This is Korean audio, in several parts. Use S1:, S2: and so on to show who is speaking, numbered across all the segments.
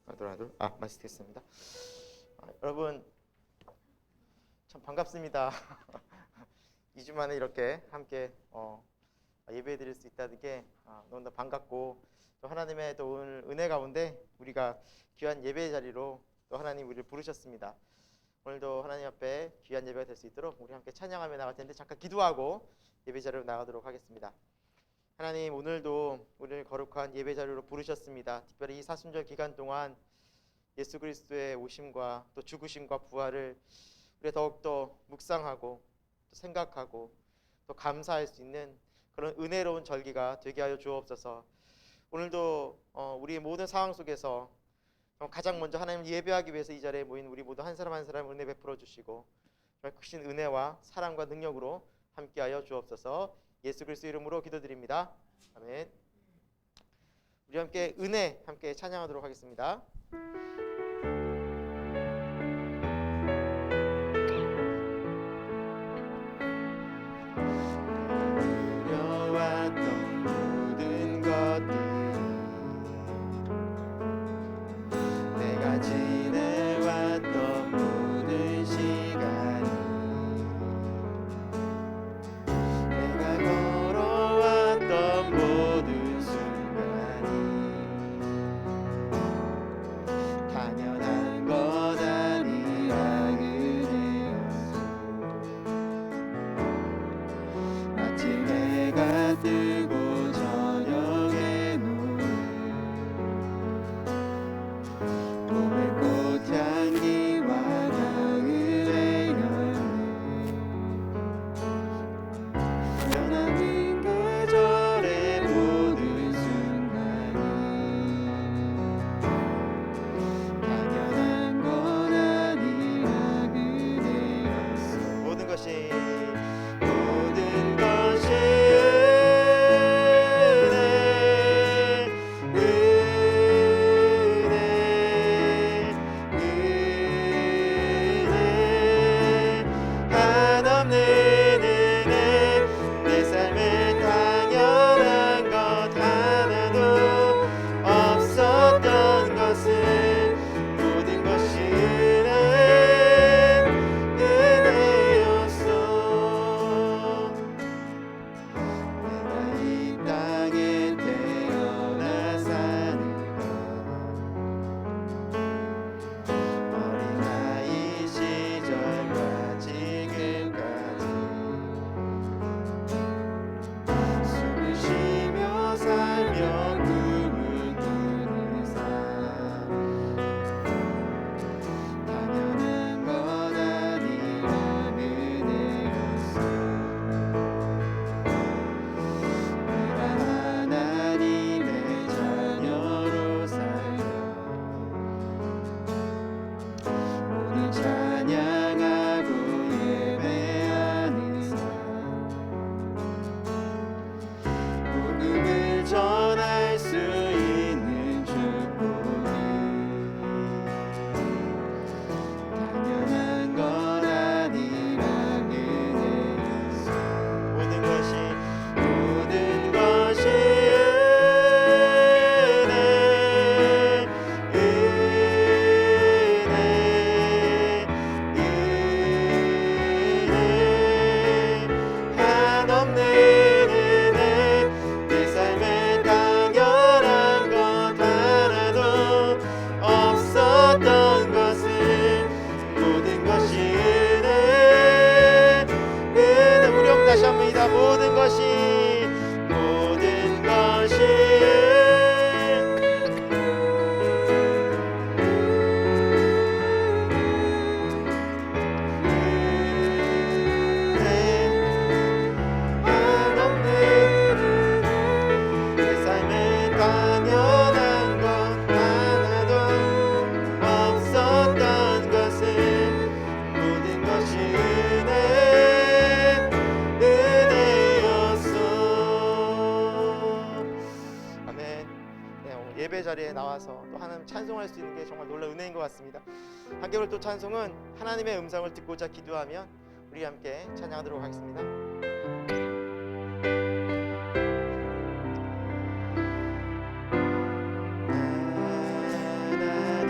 S1: 마이크 tes트입니다. 여러분 참 반갑습니다. 2주 만에 이렇게 함께 예배 드릴 수 있다는 게 너무나 반갑고, 또 하나님의 또 오늘 은혜 가운데 우리가 귀한 예배 자리로 또 하나님 우리를 부르셨습니다. 오늘도 하나님 앞에 귀한 예배가 될 수 있도록 우리 함께 찬양하며 나갈 텐데, 잠깐 기도하고 예배 자리로 나가도록 하겠습니다. 하나님, 오늘도 우리를 거룩한 예배 자리로 부르셨습니다. 특별히 이 사순절 기간 동안 예수 그리스도의 오심과 또 죽으심과 부활을 우리가 더욱더 묵상하고 또 생각하고 또 감사할 수 있는 그런 은혜로운 절기가 되게 하여 주옵소서. 오늘도 우리의 모든 상황 속에서 가장 먼저 하나님을 예배하기 위해서 이 자리에 모인 우리 모두 한 사람 한 사람 은혜 베풀어 주시고, 정말 크신 은혜와 사랑과 능력으로 함께하여 주옵소서. 예수 그리스도 이름으로 기도드립니다. 아멘. 우리 함께 은혜 함께 찬양하도록 하겠습니다. 그려왔던 모든 것들, 내가 지내왔던 모든 시간이, 내가 걸어왔던 모든 순간이 당연한 것 아니라 그대였소. 아침 해가 뜨고 저녁에 노을, 봄의 꽃향기와 가을의 열매, 변하는 계절의 모든 순간이 당연한 건 아니라 그대였어. 모든 것이 모든 것이 내 삶에 당연한 것 하나도 없었던 것은 모든 것이 예배 자리에 나와서 또 하나님 찬송할 수 있는 게 정말 놀라운 은혜인 것 같습니다. 함께 오늘 또 찬송은 하나님의 음성을 듣고자 기도하며 우리 함께 찬양하도록 하겠습니다. 하나님의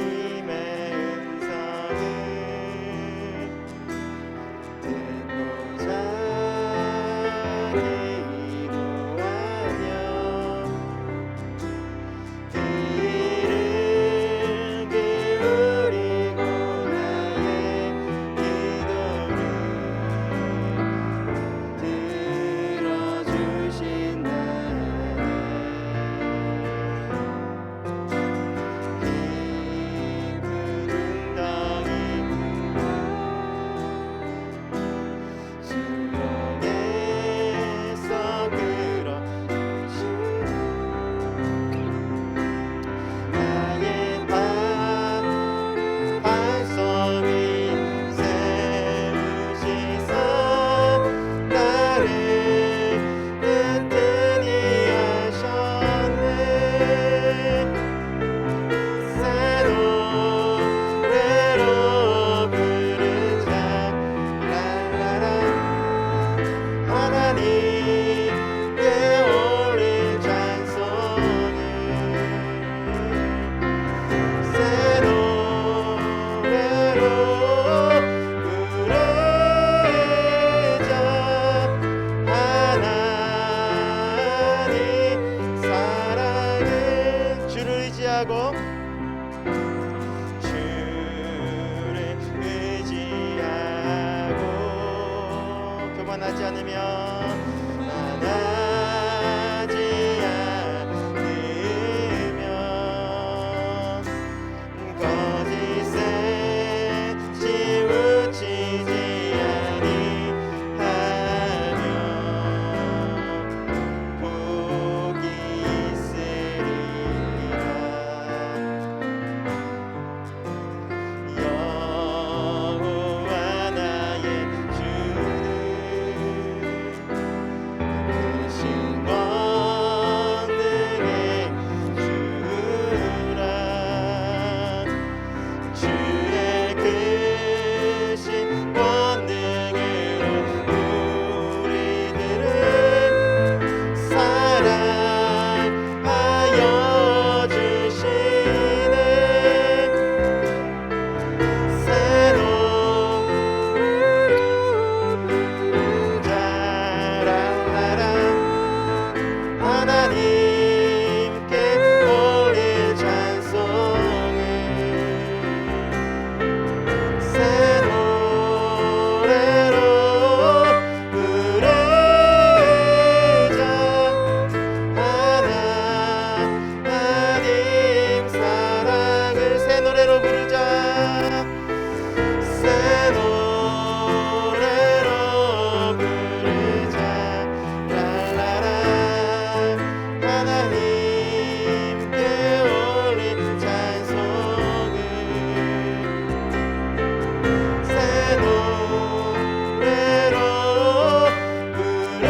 S1: 떠나지 않으며 떠나지 않으면 거짓에 치우치지 아니하며 복이 있으리라. 여호와 나의 주는 크신 권능의 주라. 주의 크신 권능으로 우리들을 사랑하여 주시네. 새로운 자랄라라. 하나님께 올릴 찬송을 새 노래로 부르자. 하나님 사랑을 새 노래로 부르자. 새 노래로 부르자. 랄라라. 하나님께 올린 찬송을 새 노래로 부르자.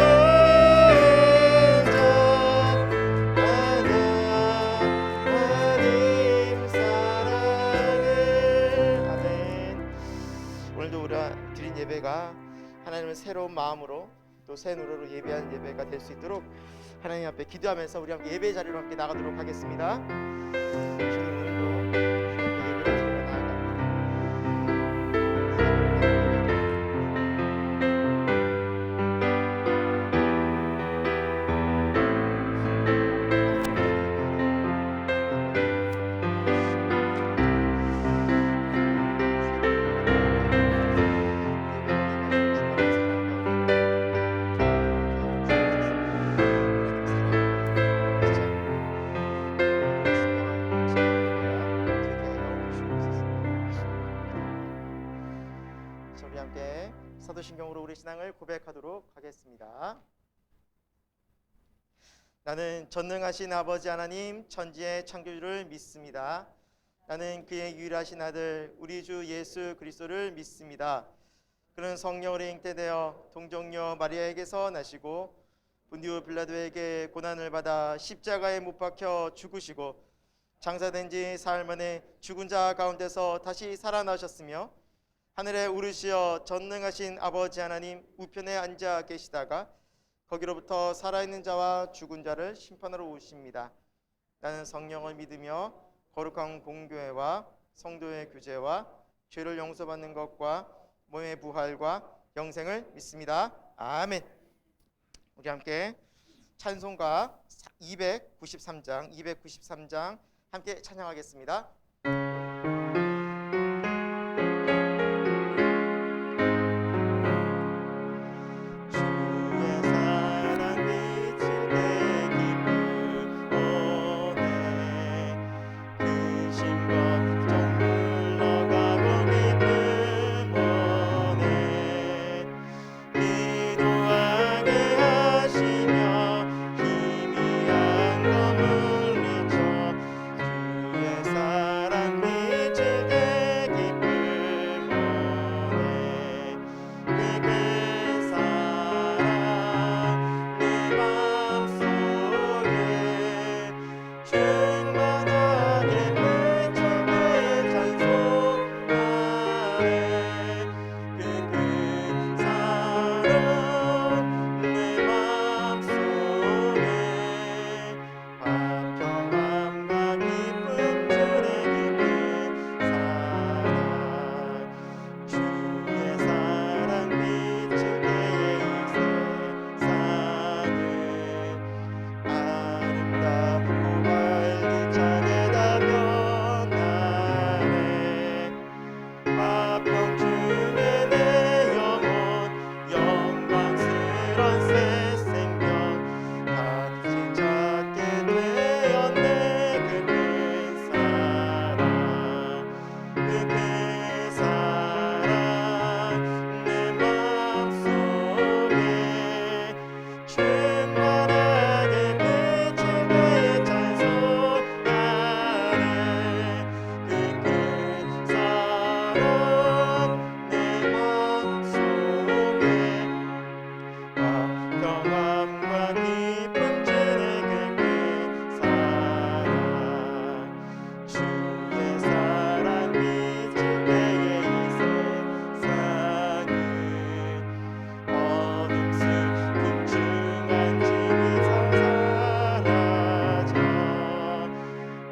S1: 하나님 사랑을. 아멘. 오늘도 우리가 드린 예배가 하나님을 새로운 마음으로 또 새 노래로 예배하는 예배가 될 수 있도록 하나님 앞에 기도하면서 우리 함께 예배 자리로 함께 나가도록 하겠습니다. 주님 오늘도 예배를 드리러 우리 함께 사도신경으로 우리 신앙을 고백하도록 하겠습니다. 나는 전능하신 아버지 하나님 천지의 창조주를 믿습니다. 나는 그의 유일하신 아들 우리 주 예수 그리스도를 믿습니다. 그는 성령으로 잉태되어 동정녀 마리아에게서 나시고 본디오 빌라도에게 고난을 받아 십자가에 못 박혀 죽으시고 장사된 지 사흘 만에 죽은 자 가운데서 다시 살아나셨으며 하늘에 오르시어 전능하신 아버지 하나님 우편에 앉아 계시다가 거기로부터 살아있는 자와 죽은 자를 심판하러 오십니다. 나는 성령을 믿으며 거룩한 공교회와 성도의 교제와 죄를 용서받는 것과 몸의 부활과 영생을 믿습니다. 아멘. 우리 함께 찬송가 293장 함께 찬양하겠습니다. 희미한 검을 잊어 주의 그 사랑 내 맘속에 충만하게 비칠 때에 찬송하네. 그 사랑 내 맘속에 평안과 기쁨 주는 그 사랑 주의 사랑 비칠 때에 이 세상은 어둠 슬픔 중한 짐이 사라져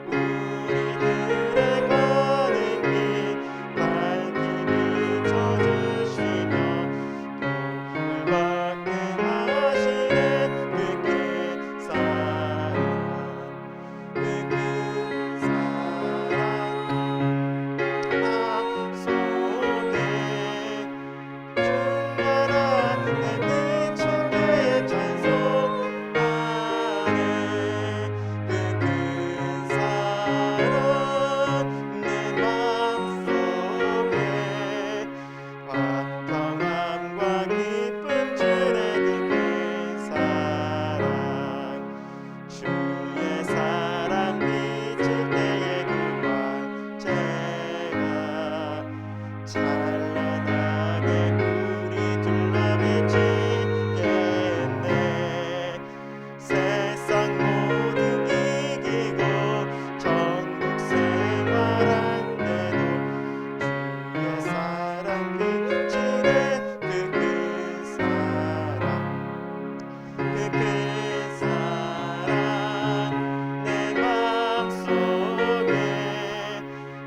S1: 우리들의 가는 길 밝게 비춰주시며 도움을 받게 하시는 그 사랑 그 사랑 맘속에 충만한 내 미친 그의 찬송하네. 그 사랑 내 맘속에 평안과 기쁨 주는 그 사랑 주의 사랑 비칠 때에 그 광채가 찬란하게 우리 둘러비치겠네. 세상 모두 이기고 천국 생활한데도 주의 사랑 비치네. 그 사랑 그 사랑 내 맘속에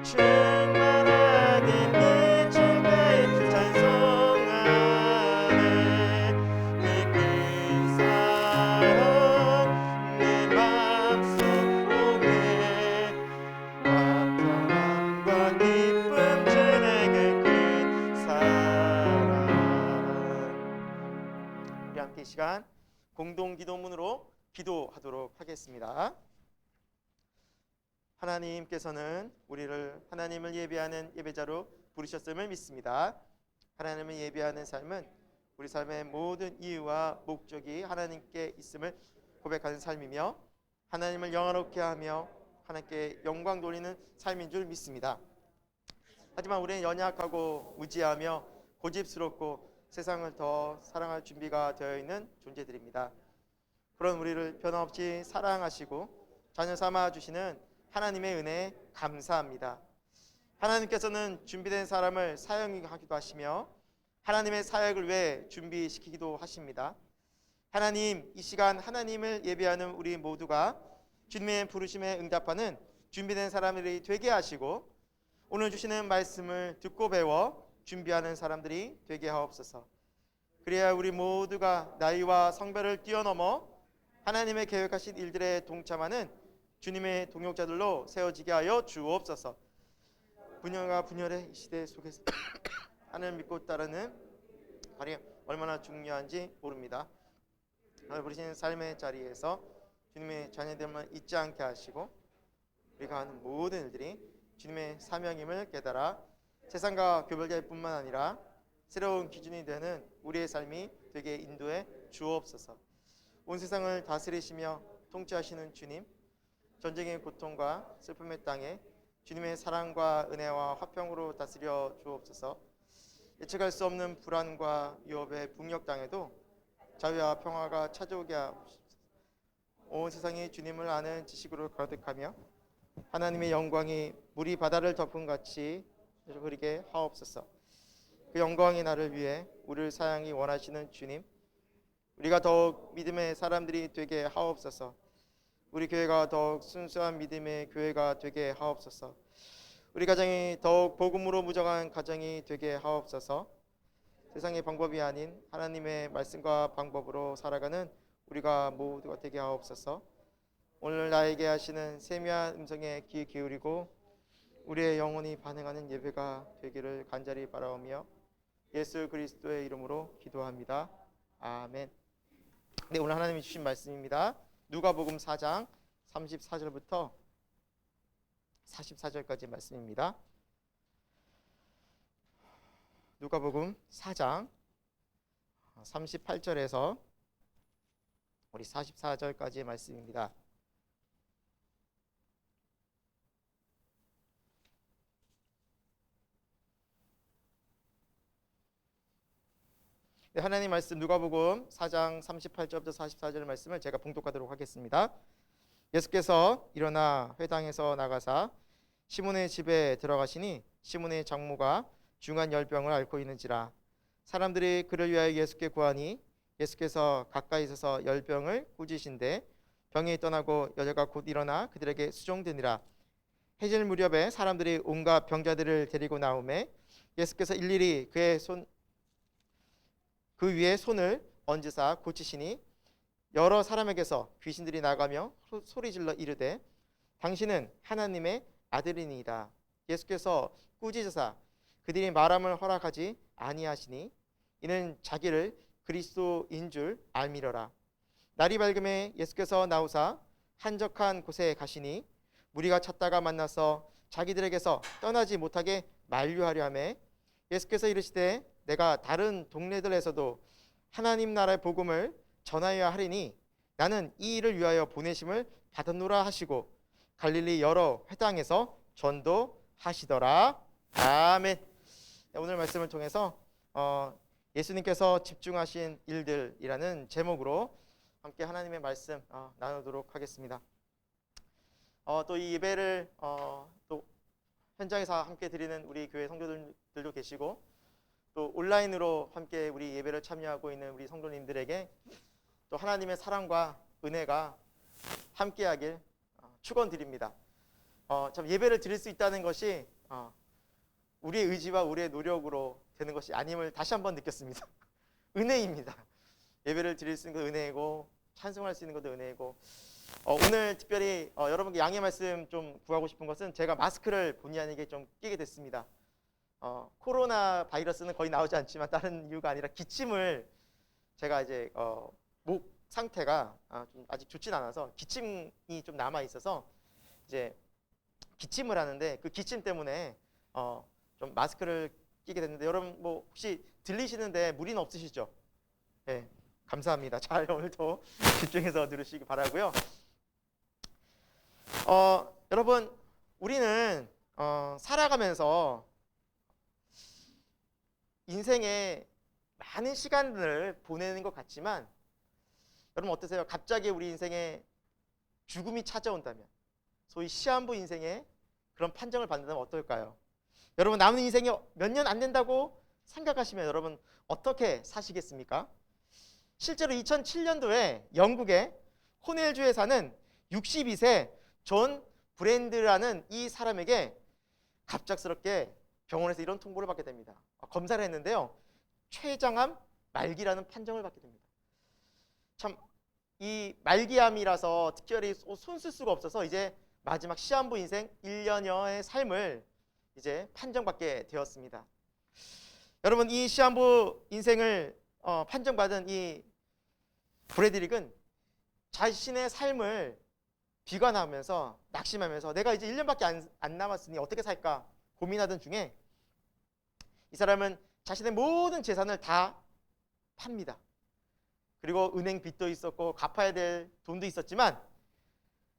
S1: 충만하게 비칠 때에 찬송하네. 그 사랑 내 맘속에 평안과 기쁨 주네. 그 사랑. 우리 함께 이 시간 공동 기도문으로 기도하도록 하겠습니다. 하나님께서는 우리를 하나님을 예배하는 예배자로 부르셨음을 믿습니다. 하나님을 예배하는 삶은 우리 삶의 모든 이유와 목적이 하나님께 있음을 고백하는 삶이며 하나님을 영화롭게 하며 하나님께 영광 돌리는 삶인 줄 믿습니다. 하지만 우리는 연약하고 무지하며 고집스럽고 세상을 더 사랑할 준비가 되어 있는 존재들입니다. 그런 우리를 변함없이 사랑하시고 자녀 삼아 주시는 하나님의 은혜에 감사합니다. 하나님께서는 준비된 사람을 사용하기도 하시며 하나님의 사역을 위해 준비시키기도 하십니다. 하나님, 이 시간 하나님을 예배하는 우리 모두가 주님의 부르심에 응답하는 준비된 사람들이 되게 하시고 오늘 주시는 말씀을 듣고 배워 준비하는 사람들이 되게 하옵소서. 그래야 우리 모두가 나이와 성별을 뛰어넘어 하나님의 계획하신 일들에 동참하는 주님의 동역자들로 세워지게 하여 주옵소서. 분열과 분열의 이 시대 속에서 하나님을 믿고 따르는 발이 얼마나 중요한지 모릅니다. 하나님 부르시는 삶의 자리에서 주님의 자녀됨을 잊지 않게 하시고 우리가 하는 모든 일들이 주님의 사명임을 깨달아 세상과 교별될 뿐만 아니라 새로운 기준이 되는 우리의 삶이 되게 인도해 주옵소서. 온 세상을 다스리시며 통치하시는 주님, 전쟁의 고통과 슬픔의 땅에 주님의 사랑과 은혜와 화평으로 다스려 주옵소서. 예측할 수 없는 불안과 위협의 북녘 땅에도 자유와 평화가 찾아오게 하옵소서. 온 세상이 주님을 아는 지식으로 가득하며 하나님의 영광이 물이 바다를 덮은 같이 흐리게 하옵소서. 그 영광의 날을 위해 우리를 사랑이 원하시는 주님, 우리가 더욱 믿음의 사람들이 되게 하옵소서. 우리 교회가 더욱 순수한 믿음의 교회가 되게 하옵소서. 우리 가정이 더욱 복음으로 무정한 가정이 되게 하옵소서. 세상의 방법이 아닌 하나님의 말씀과 방법으로 살아가는 우리가 모두가 되게 하옵소서. 오늘 나에게 하시는 세미한 음성에 귀 기울이고 우리의 영혼이 반응하는 예배가 되기를 간절히 바라오며 예수 그리스도의 이름으로 기도합니다. 아멘. 네, 오늘 하나님이 주신 말씀입니다. 누가복음 4장 34절부터 44절까지 말씀입니다. 누가복음 4장 38절에서 우리 44절까지의 말씀입니다. 네, 하나님 말씀 누가복음 4장 38절부터 44절 말씀을 제가 봉독하도록 하겠습니다. 예수께서 일어나 회당에서 나가사 시몬의 집에 들어가시니 시몬의 장모가 중한 열병을 앓고 있는지라. 사람들이 그를 위하여 예수께 구하니 예수께서 가까이 서서 열병을 꾸짖으신데 병이 떠나고 여자가 곧 일어나 그들에게 수종되니라. 해질 무렵에 사람들이 온갖 병자들을 데리고 나오매 예수께서 일일이 그 위에 손을 얹으사 고치시니 여러 사람에게서 귀신들이 나가며 소리질러 이르되 당신은 하나님의 아들이니이다. 예수께서 꾸짖으사 그들이 말함을 허락하지 아니하시니 이는 자기를 그리스도인 줄 알미러라. 날이 밝음에 예수께서 나오사 한적한 곳에 가시니 무리가 찾다가 만나서 자기들에게서 떠나지 못하게 만류하려 하매 예수께서 이르시되 내가 다른 동네들에서도 하나님 나라의 복음을 전하여야 하리니 나는 이 일을 위하여 보내심을 받았노라 하시고 갈릴리 여러 회당에서 전도하시더라. 아멘. 오늘 말씀을 통해서 예수님께서 집중하신 일들이라는 제목으로 함께 하나님의 말씀 나누도록 하겠습니다. 또 이 예배를 또 현장에서 함께 드리는 우리 교회 성도들도 계시고 또 온라인으로 함께 우리 예배를 참여하고 있는 우리 성도님들에게 또 하나님의 사랑과 은혜가 함께하길 축원드립니다. 참 예배를 드릴 수 있다는 것이 우리의 의지와 우리의 노력으로 되는 것이 아님을 다시 한번 느꼈습니다. 은혜입니다. 예배를 드릴 수 있는 것도 은혜이고 찬송할 수 있는 것도 은혜이고 오늘 특별히 여러분께 양해 말씀 좀 구하고 싶은 것은 제가 마스크를 본의 아니게 좀 끼게 됐습니다. 코로나 바이러스는 거의 나오지 않지만 다른 이유가 아니라 기침을 제가 이제 목 상태가 좀 아직 좋진 않아서 기침이 좀 남아 있어서 이제 기침을 하는데 그 기침 때문에 좀 마스크를 끼게 됐는데 여러분 뭐 혹시 들리시는데 무리는 없으시죠? 네, 감사합니다. 잘 오늘도 집중해서 들으시기 바라고요. 여러분 우리는 살아가면서 인생에 많은 시간을 보내는 것 같지만 여러분 어떠세요? 갑자기 우리 인생에 죽음이 찾아온다면 소위 시한부 인생에 그런 판정을 받는다면 어떨까요? 여러분 남은 인생이 몇 년 안 된다고 생각하시면 여러분 어떻게 사시겠습니까? 실제로 2007년도에 영국의 코넬주에 사는 62세 존 브랜드라는 이 사람에게 갑작스럽게 병원에서 이런 통보를 받게 됩니다. 검사를 했는데요. 췌장암 말기라는 판정을 받게 됩니다. 참 이 말기암이라서 특별히 손 쓸 수가 없어서 이제 마지막 시한부 인생 1년여의 삶을 이제 판정받게 되었습니다. 여러분 이 시한부 인생을 판정받은 이 브래드릭은 자신의 삶을 비관하면서 낙심하면서 내가 이제 1년밖에 안 남았으니 어떻게 살까 고민하던 중에 이 사람은 자신의 모든 재산을 다 팝니다. 그리고 은행 빚도 있었고 갚아야 될 돈도 있었지만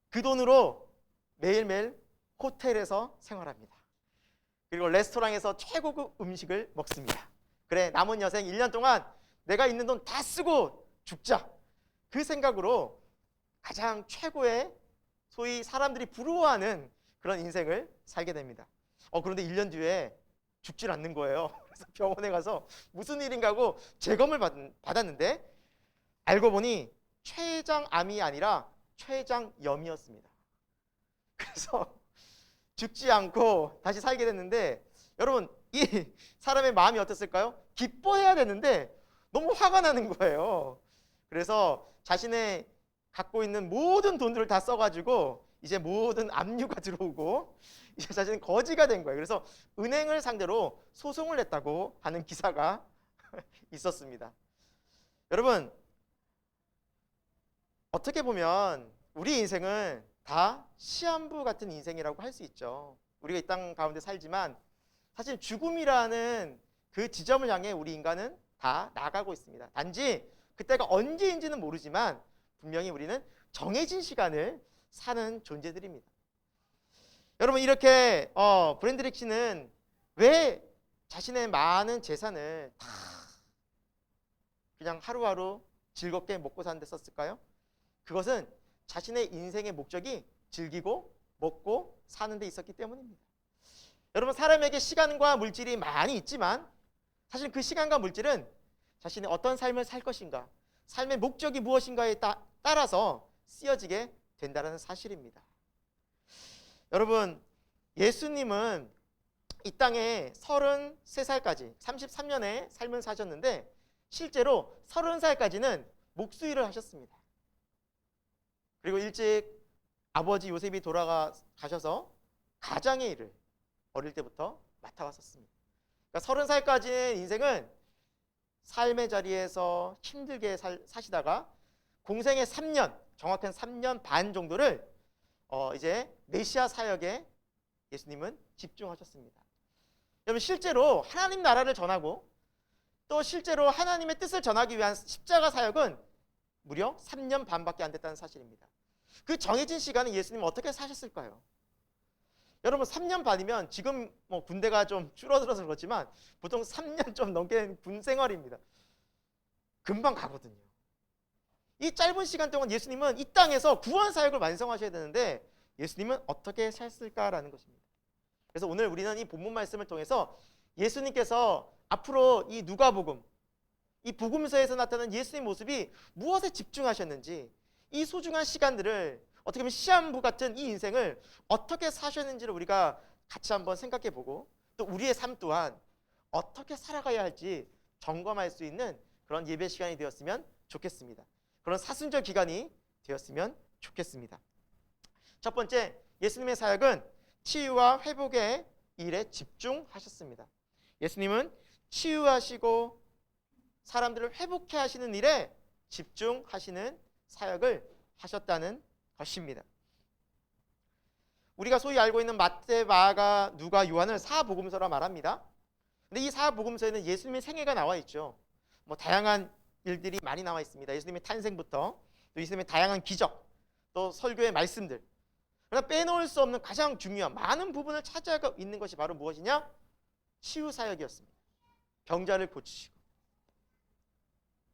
S1: 그 돈으로 매일매일 호텔에서 생활합니다. 그리고 레스토랑에서 최고급 음식을 먹습니다. 그래 남은 여생 1년 동안 내가 있는 돈 다 쓰고 죽자. 그 생각으로 가장 최고의 소위 사람들이 부러워하는 그런 인생을 살게 됩니다. 그런데 1년 뒤에 죽질 않는 거예요. 그래서 병원에 가서 무슨 일인가 하고 재검을 받았는데 알고 보니 췌장암이 아니라 췌장염이었습니다. 그래서 죽지 않고 다시 살게 됐는데 여러분 이 사람의 마음이 어땠을까요? 기뻐해야 되는데 너무 화가 나는 거예요. 그래서 자신의 갖고 있는 모든 돈들을 다 써가지고 이제 모든 압류가 들어오고 이제 자신은 거지가 된 거예요. 그래서 은행을 상대로 소송을 냈다고 하는 기사가 있었습니다. 여러분 어떻게 보면 우리 인생은 다 시한부 같은 인생이라고 할 수 있죠. 우리가 이 땅 가운데 살지만 사실 죽음이라는 그 지점을 향해 우리 인간은 다 나가고 있습니다. 단지 그때가 언제인지는 모르지만 분명히 우리는 정해진 시간을 사는 존재들입니다. 여러분, 이렇게 브랜드릭 씨는 왜 자신의 많은 재산을 다 그냥 하루하루 즐겁게 먹고 사는 데 썼을까요? 그것은 자신의 인생의 목적이 즐기고 먹고 사는 데 있었기 때문입니다. 여러분, 사람에게 시간과 물질이 많이 있지만 사실 그 시간과 물질은 자신이 어떤 삶을 살 것인가, 삶의 목적이 무엇인가에 따라서 쓰여지게 된다는 사실입니다. 여러분, 예수님은 이 땅에 33살까지 33년의 삶을 사셨는데 실제로 30살까지는 목수일을 하셨습니다. 그리고 일찍 아버지 요셉이 돌아가셔서 가장의 일을 어릴 때부터 맡아왔었습니다. 그러니까 30살까지의 인생은 삶의 자리에서 힘들게 사시다가 공생의 3년, 정확한 3년 반 정도를 이제 메시아 사역에 예수님은 집중하셨습니다. 여러분, 실제로 하나님 나라를 전하고 또 실제로 하나님의 뜻을 전하기 위한 십자가 사역은 무려 3년 반밖에 안 됐다는 사실입니다. 그 정해진 시간은 예수님은 어떻게 사셨을까요? 여러분, 3년 반이면 지금 뭐 군대가 좀 줄어들어서 그렇지만 보통 3년 좀 넘게 군 생활입니다. 금방 가거든요. 이 짧은 시간 동안 예수님은 이 땅에서 구원 사역을 완성하셔야 되는데 예수님은 어떻게 사셨을까라는 것입니다. 그래서 오늘 우리는 이 본문 말씀을 통해서 예수님께서 앞으로 이 누가복음, 이 복음서에서 나타나는 예수님 모습이 무엇에 집중하셨는지, 이 소중한 시간들을 어떻게 보면 시한부 같은 이 인생을 어떻게 사셨는지를 우리가 같이 한번 생각해보고 또 우리의 삶 또한 어떻게 살아가야 할지 점검할 수 있는 그런 예배 시간이 되었으면 좋겠습니다. 그런 사순절 기간이 되었으면 좋겠습니다. 첫 번째, 예수님의 사역은 치유와 회복의 일에 집중하셨습니다. 예수님은 치유하시고 사람들을 회복해 하시는 일에 집중하시는 사역을 하셨다는 것입니다. 우리가 소위 알고 있는 마태, 마가, 누가, 요한을 사복음서라 말합니다. 근데 이 사복음서에는 예수님의 생애가 나와 있죠. 뭐 다양한 일들이 많이 나와 있습니다. 예수님의 탄생부터 또 예수님의 다양한 기적, 또 설교의 말씀들. 그러나 빼놓을 수 없는 가장 중요한 많은 부분을 차지하고 있는 것이 바로 무엇이냐? 치유 사역이었습니다. 병자를 고치시고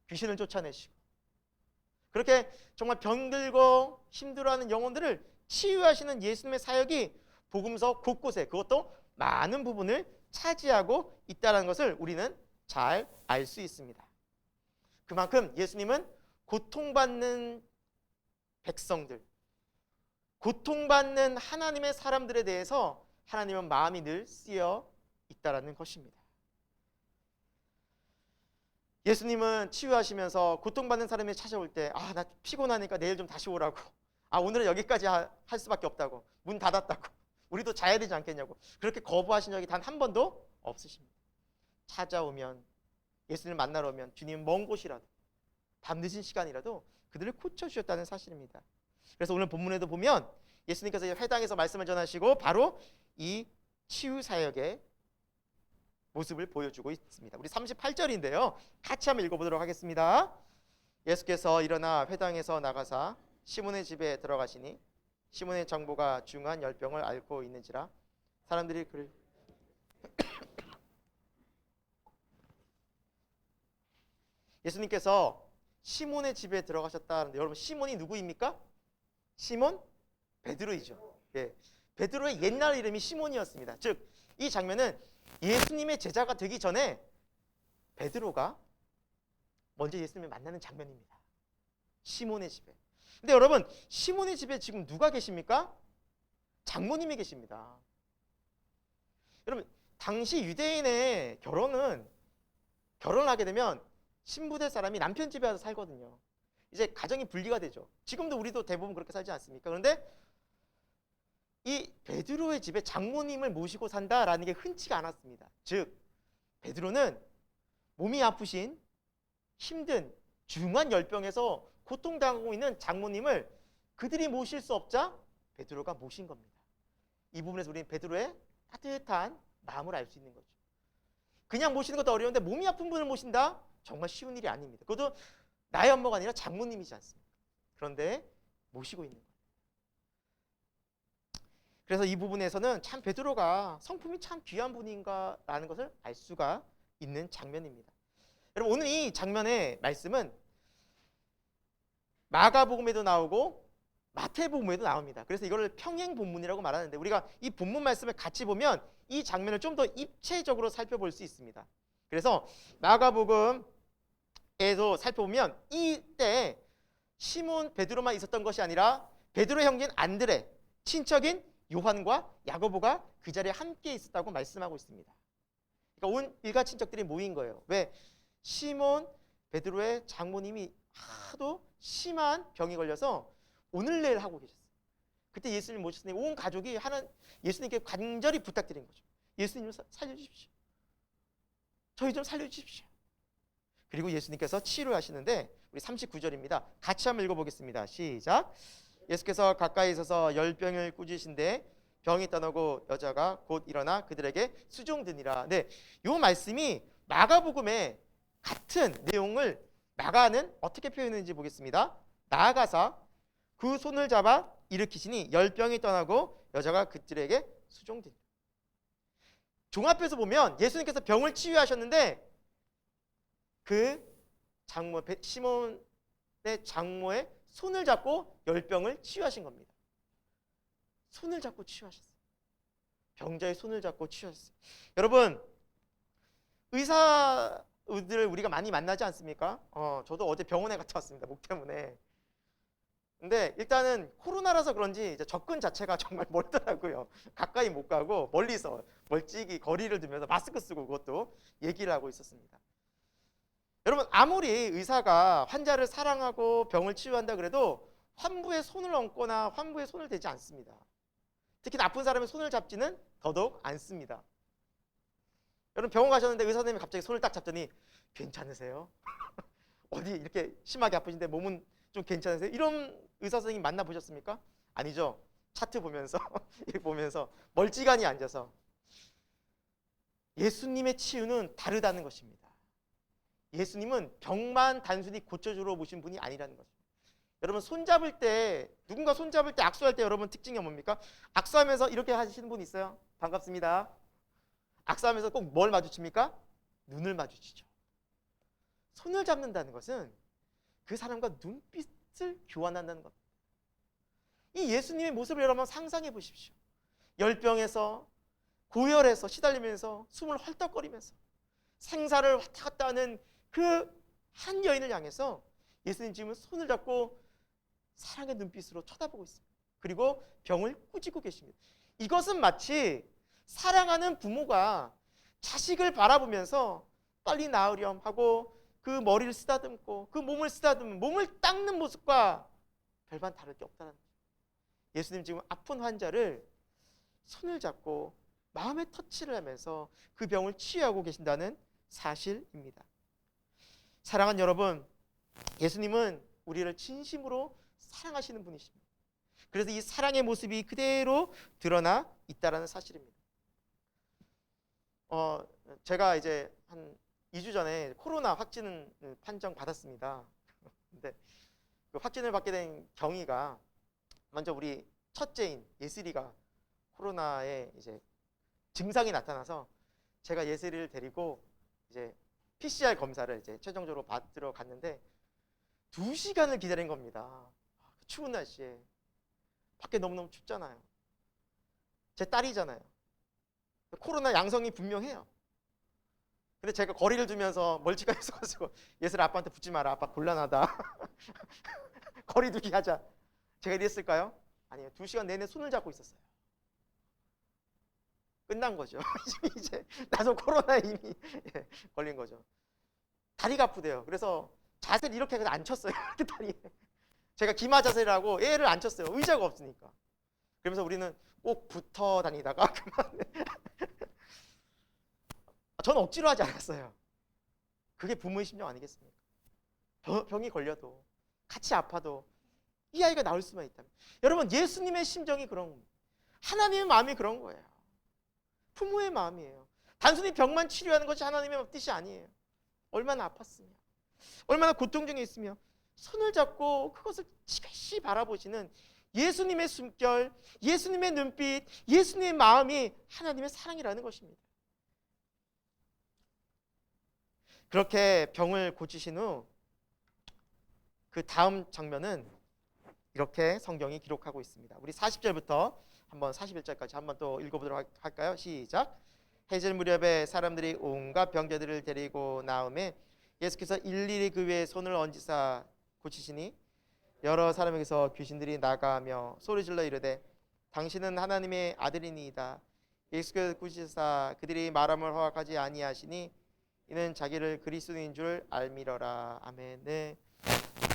S1: 귀신을 쫓아내시고 그렇게 정말 병들고 힘들어하는 영혼들을 치유하시는 예수님의 사역이 복음서 곳곳에, 그것도 많은 부분을 차지하고 있다는 것을 우리는 잘 알 수 있습니다. 그만큼 예수님은 고통받는 백성들, 고통받는 하나님의 사람들에 대해서 하나님은 마음이 늘 쓰여 있다는 것입니다. 예수님은 치유하시면서 고통받는 사람이 찾아올 때 나 피곤하니까 내일 좀 다시 오라고, 오늘은 여기까지 할 수밖에 없다고, 문 닫았다고, 우리도 자야 되지 않겠냐고 그렇게 거부하신 적이 단 한 번도 없으십니다. 찾아오면, 예수님을 만나러 오면 주님은 먼 곳이라도 밤늦은 시간이라도 그들을 고쳐주셨다는 사실입니다. 그래서 오늘 본문에도 보면 예수님께서 회당에서 말씀을 전하시고 바로 이 치유 사역의 모습을 보여주고 있습니다. 우리 38절인데요. 같이 한번 읽어보도록 하겠습니다. 예수께서 일어나 회당에서 나가사 시몬의 집에 들어가시니 시몬의 장보가 중한 열병을 앓고 있는지라 사람들이 그를 예수님께서 시몬의 집에 들어가셨다는데 여러분, 시몬이 누구입니까? 시몬 베드로이죠. 베드로의 옛날 이름이 시몬이었습니다. 즉, 이 장면은 예수님의 제자가 되기 전에 베드로가 먼저 예수님을 만나는 장면입니다. 시몬의 집에. 근데 여러분, 시몬의 집에 지금 누가 계십니까? 장모님이 계십니다. 여러분, 당시 유대인의 결혼을 하게 되면 신부될 사람이 남편 집에 와서 살거든요. 이제 가정이 분리가 되죠. 지금도 우리도 대부분 그렇게 살지 않습니까? 그런데 이 베드로의 집에 장모님을 모시고 산다라는 게 흔치가 않았습니다. 즉, 베드로는 몸이 아프신 힘든 중한 열병에서 고통당하고 있는 장모님을 그들이 모실 수 없자 베드로가 모신 겁니다. 이 부분에서 우리는 베드로의 따뜻한 마음을 알 수 있는 거죠. 그냥 모시는 것도 어려운데 몸이 아픈 분을 모신다? 정말 쉬운 일이 아닙니다. 그것도 나의 업무가 아니라 장모님이지 않습니까? 그런데 모시고 있는 거예요. 그래서 이 부분에서는 참 베드로가 성품이 참 귀한 분인가라는 것을 알 수가 있는 장면입니다. 여러분, 오늘 이 장면의 말씀은 마가복음에도 나오고 마태복음에도 나옵니다. 그래서 이걸 평행 본문이라고 말하는데, 우리가 이 본문 말씀을 같이 보면 이 장면을 좀 더 입체적으로 살펴볼 수 있습니다. 그래서 마가복음에도 살펴보면 이때 시몬 베드로만 있었던 것이 아니라 베드로의 형제인 안드레, 친척인 요한과 야고보가 그 자리에 함께 있었다고 말씀하고 있습니다. 그러니까 온 일가 친척들이 모인 거예요. 왜? 시몬 베드로의 장모님이 하도 심한 병이 걸려서 오늘 내일 하고 계셨어요. 그때 예수님 모셨으니 온 가족이 예수님께 간절히 부탁드린 거죠. 예수님 좀 살려주십시오. 저희 좀 살려주십시오. 그리고 예수님께서 치료를 하시는데, 우리 39절입니다. 같이 한번 읽어보겠습니다. 시작. 예수께서 가까이 있어서 열병을 꾸짖으신데 병이 떠나고 여자가 곧 일어나 그들에게 수종드니라. 네, 이 말씀이 마가복음의 같은 내용을 마가는 어떻게 표현했는지 보겠습니다. 나아가사 그 손을 잡아 일으키시니 열병이 떠나고 여자가 그들에게 수종되니라. 종합해서 보면 예수님께서 병을 치유하셨는데 그 장모 시몬의 장모의 손을 잡고 열병을 치유하신 겁니다. 손을 잡고 치유하셨어요. 병자의 손을 잡고 치유하셨어요. 여러분, 의사들을 우리가 많이 만나지 않습니까? 저도 어제 병원에 갔다 왔습니다. 목 때문에. 근데 일단은 코로나라서 그런지 이제 접근 자체가 정말 멀더라고요. 가까이 못 가고 멀리서 멀찍이 거리를 두면서 마스크 쓰고 그것도 얘기를 하고 있었습니다. 여러분, 아무리 의사가 환자를 사랑하고 병을 치유한다 그래도 환부의 손을 얹거나 환부의 손을 대지 않습니다. 특히 나쁜 사람의 손을 잡지는 더더욱 않습니다. 여러분, 병원 가셨는데 의사 선생님이 갑자기 손을 딱 잡더니 괜찮으세요? 어디 이렇게 심하게 아프신데 몸은 좀 괜찮으세요? 이런 의사 선생님 만나보셨습니까? 아니죠. 차트 보면서 이렇게 보면서 멀찌감이 앉아서. 예수님의 치유는 다르다는 것입니다. 예수님은 병만 단순히 고쳐주러 오신 분이 아니라는 거죠. 여러분, 손잡을 때, 누군가 손잡을 때, 악수할 때 여러분 특징이 뭡니까? 악수하면서 이렇게 하시는 분 있어요? 반갑습니다. 악수하면서 꼭 뭘 마주칩니까? 눈을 마주치죠. 손을 잡는다는 것은 그 사람과 눈빛을 교환한다는 것. 이 예수님의 모습을 여러분 상상해 보십시오. 열병에서 고열에서 시달리면서 숨을 헐떡거리면서 생사를 왔다 갔다 하는 그 한 여인을 향해서 예수님 지금 손을 잡고 사랑의 눈빛으로 쳐다보고 있습니다. 그리고 병을 꾸짖고 계십니다. 이것은 마치 사랑하는 부모가 자식을 바라보면서 빨리 나으렴 하고 그 머리를 쓰다듬고 그 몸을 쓰다듬는, 몸을 닦는 모습과 별반 다를 게 없다는 거죠. 예수님 지금 아픈 환자를 손을 잡고 마음의 터치를 하면서 그 병을 치유하고 계신다는 사실입니다. 사랑하는 여러분, 예수님은 우리를 진심으로 사랑하시는 분이십니다. 그래서 이 사랑의 모습이 그대로 드러나 있다는 사실입니다. 제가 이제 한 2주 전에 코로나 확진 판정 받았습니다. 근데 그 확진을 받게 된 경위가, 먼저 우리 첫째인 예슬이가 코로나에 이제 증상이 나타나서 제가 예슬이를 데리고 이제 PCR 검사를 이제 최종적으로 받으러 갔는데 2시간을 기다린 겁니다. 추운 날씨에. 밖에 너무너무 춥잖아요. 제 딸이잖아요. 코로나 양성이 분명해요. 근데 제가 거리를 두면서 멀찌감치 있어가지고 예슬 아빠한테 붙지 마라. 아빠 곤란하다. 거리 두기 하자. 제가 이랬을까요? 아니요. 2시간 내내 손을 잡고 있었어요. 끝난 거죠. 이제 나도 코로나에 이미 걸린 거죠. 다리가 아프대요. 그래서 자세를 이렇게 해서 앉혔어요. 이렇게 다리에. 제가 기마 자세라고 애를 앉혔어요. 의자가 없으니까. 그러면서 우리는 꼭 붙어 다니다가 그만. 저는 억지로 하지 않았어요. 그게 부모의 심정 아니겠습니까? 병이 걸려도 같이 아파도 이 아이가 나을 수만 있다면. 여러분, 예수님의 심정이 그런 겁니다. 하나님의 마음이 그런 거예요. 부모의 마음이에요. 단순히 병만 치료하는 것이 하나님의 뜻이 아니에요. 얼마나 아팠으며 얼마나 고통 중에 있으며 손을 잡고 그것을 지그시 바라보시는 예수님의 숨결, 예수님의 눈빛, 예수님의 마음이 하나님의 사랑이라는 것입니다. 그렇게 병을 고치신 후 그 다음 장면은 이렇게 성경이 기록하고 있습니다. 우리 40절부터 한번 41절까지 한번 또 읽어보도록 할까요? 시작. 해질 무렵에 사람들이 온갖 병자들을 데리고 나오매 예수께서 일일이 그 위에 손을 얹으사 고치시니 여러 사람에게서 귀신들이 나가며 소리질러 이르되 당신은 하나님의 아들이니이다. 예수께서 고치사 그들이 말함을 허락하지 아니하시니 이는 자기를 그리스도인 줄 알미러라. 아멘. 네.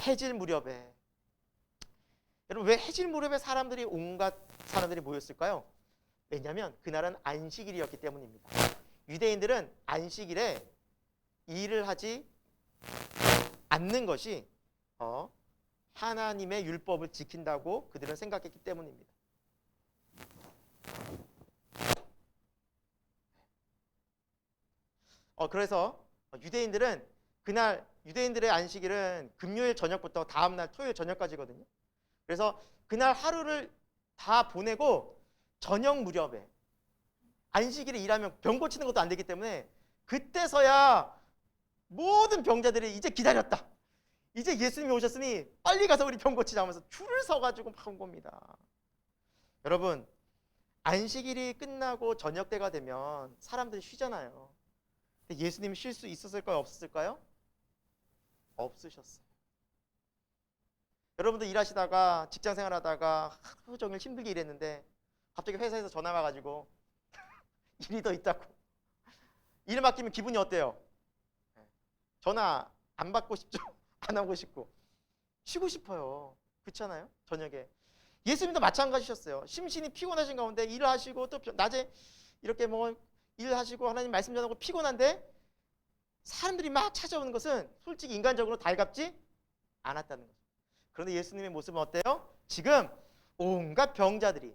S1: 해질 무렵에, 여러분 왜 해질 무렵에 사람들이 온갖 사람들이 모였을까요? 왜냐하면 그날은 안식일이었기 때문입니다. 유대인들은 안식일에 일을 하지 않는 것이 하나님의 율법을 지킨다고 그들은 생각했기 때문입니다. 그래서 유대인들은 그날 유대인들의 안식일은 금요일 저녁부터 다음날 토요일 저녁까지거든요. 그래서 그날 하루를 다 보내고 저녁 무렵에 안식일에 일하면 병 고치는 것도 안 되기 때문에 그때서야 모든 병자들이 이제 기다렸다. 이제 예수님이 오셨으니 빨리 가서 우리 병 고치자 하면서 줄을 서가지고 막 온 겁니다. 여러분 안식일이 끝나고 저녁 때가 되면 사람들이 쉬잖아요. 근데 예수님이 쉴 수 있었을까요? 없었을까요? 없으셨어요. 여러분들 일하시다가 직장 생활하다가 하루 종일 힘들게 일했는데 갑자기 회사에서 전화 와가지고 일이 더 있다고 일을 맡기면 기분이 어때요? 전화 안 받고 싶죠? 안 하고 싶고 쉬고 싶어요. 그렇잖아요? 저녁에 예수님도 마찬가지셨어요. 심신이 피곤하신 가운데 일을 하시고 또 낮에 이렇게 뭐 일하시고 하나님 말씀 전하고 피곤한데 사람들이 막 찾아오는 것은 솔직히 인간적으로 달갑지 않았다는 거죠. 그런데 예수님의 모습은 어때요? 지금 온갖 병자들이,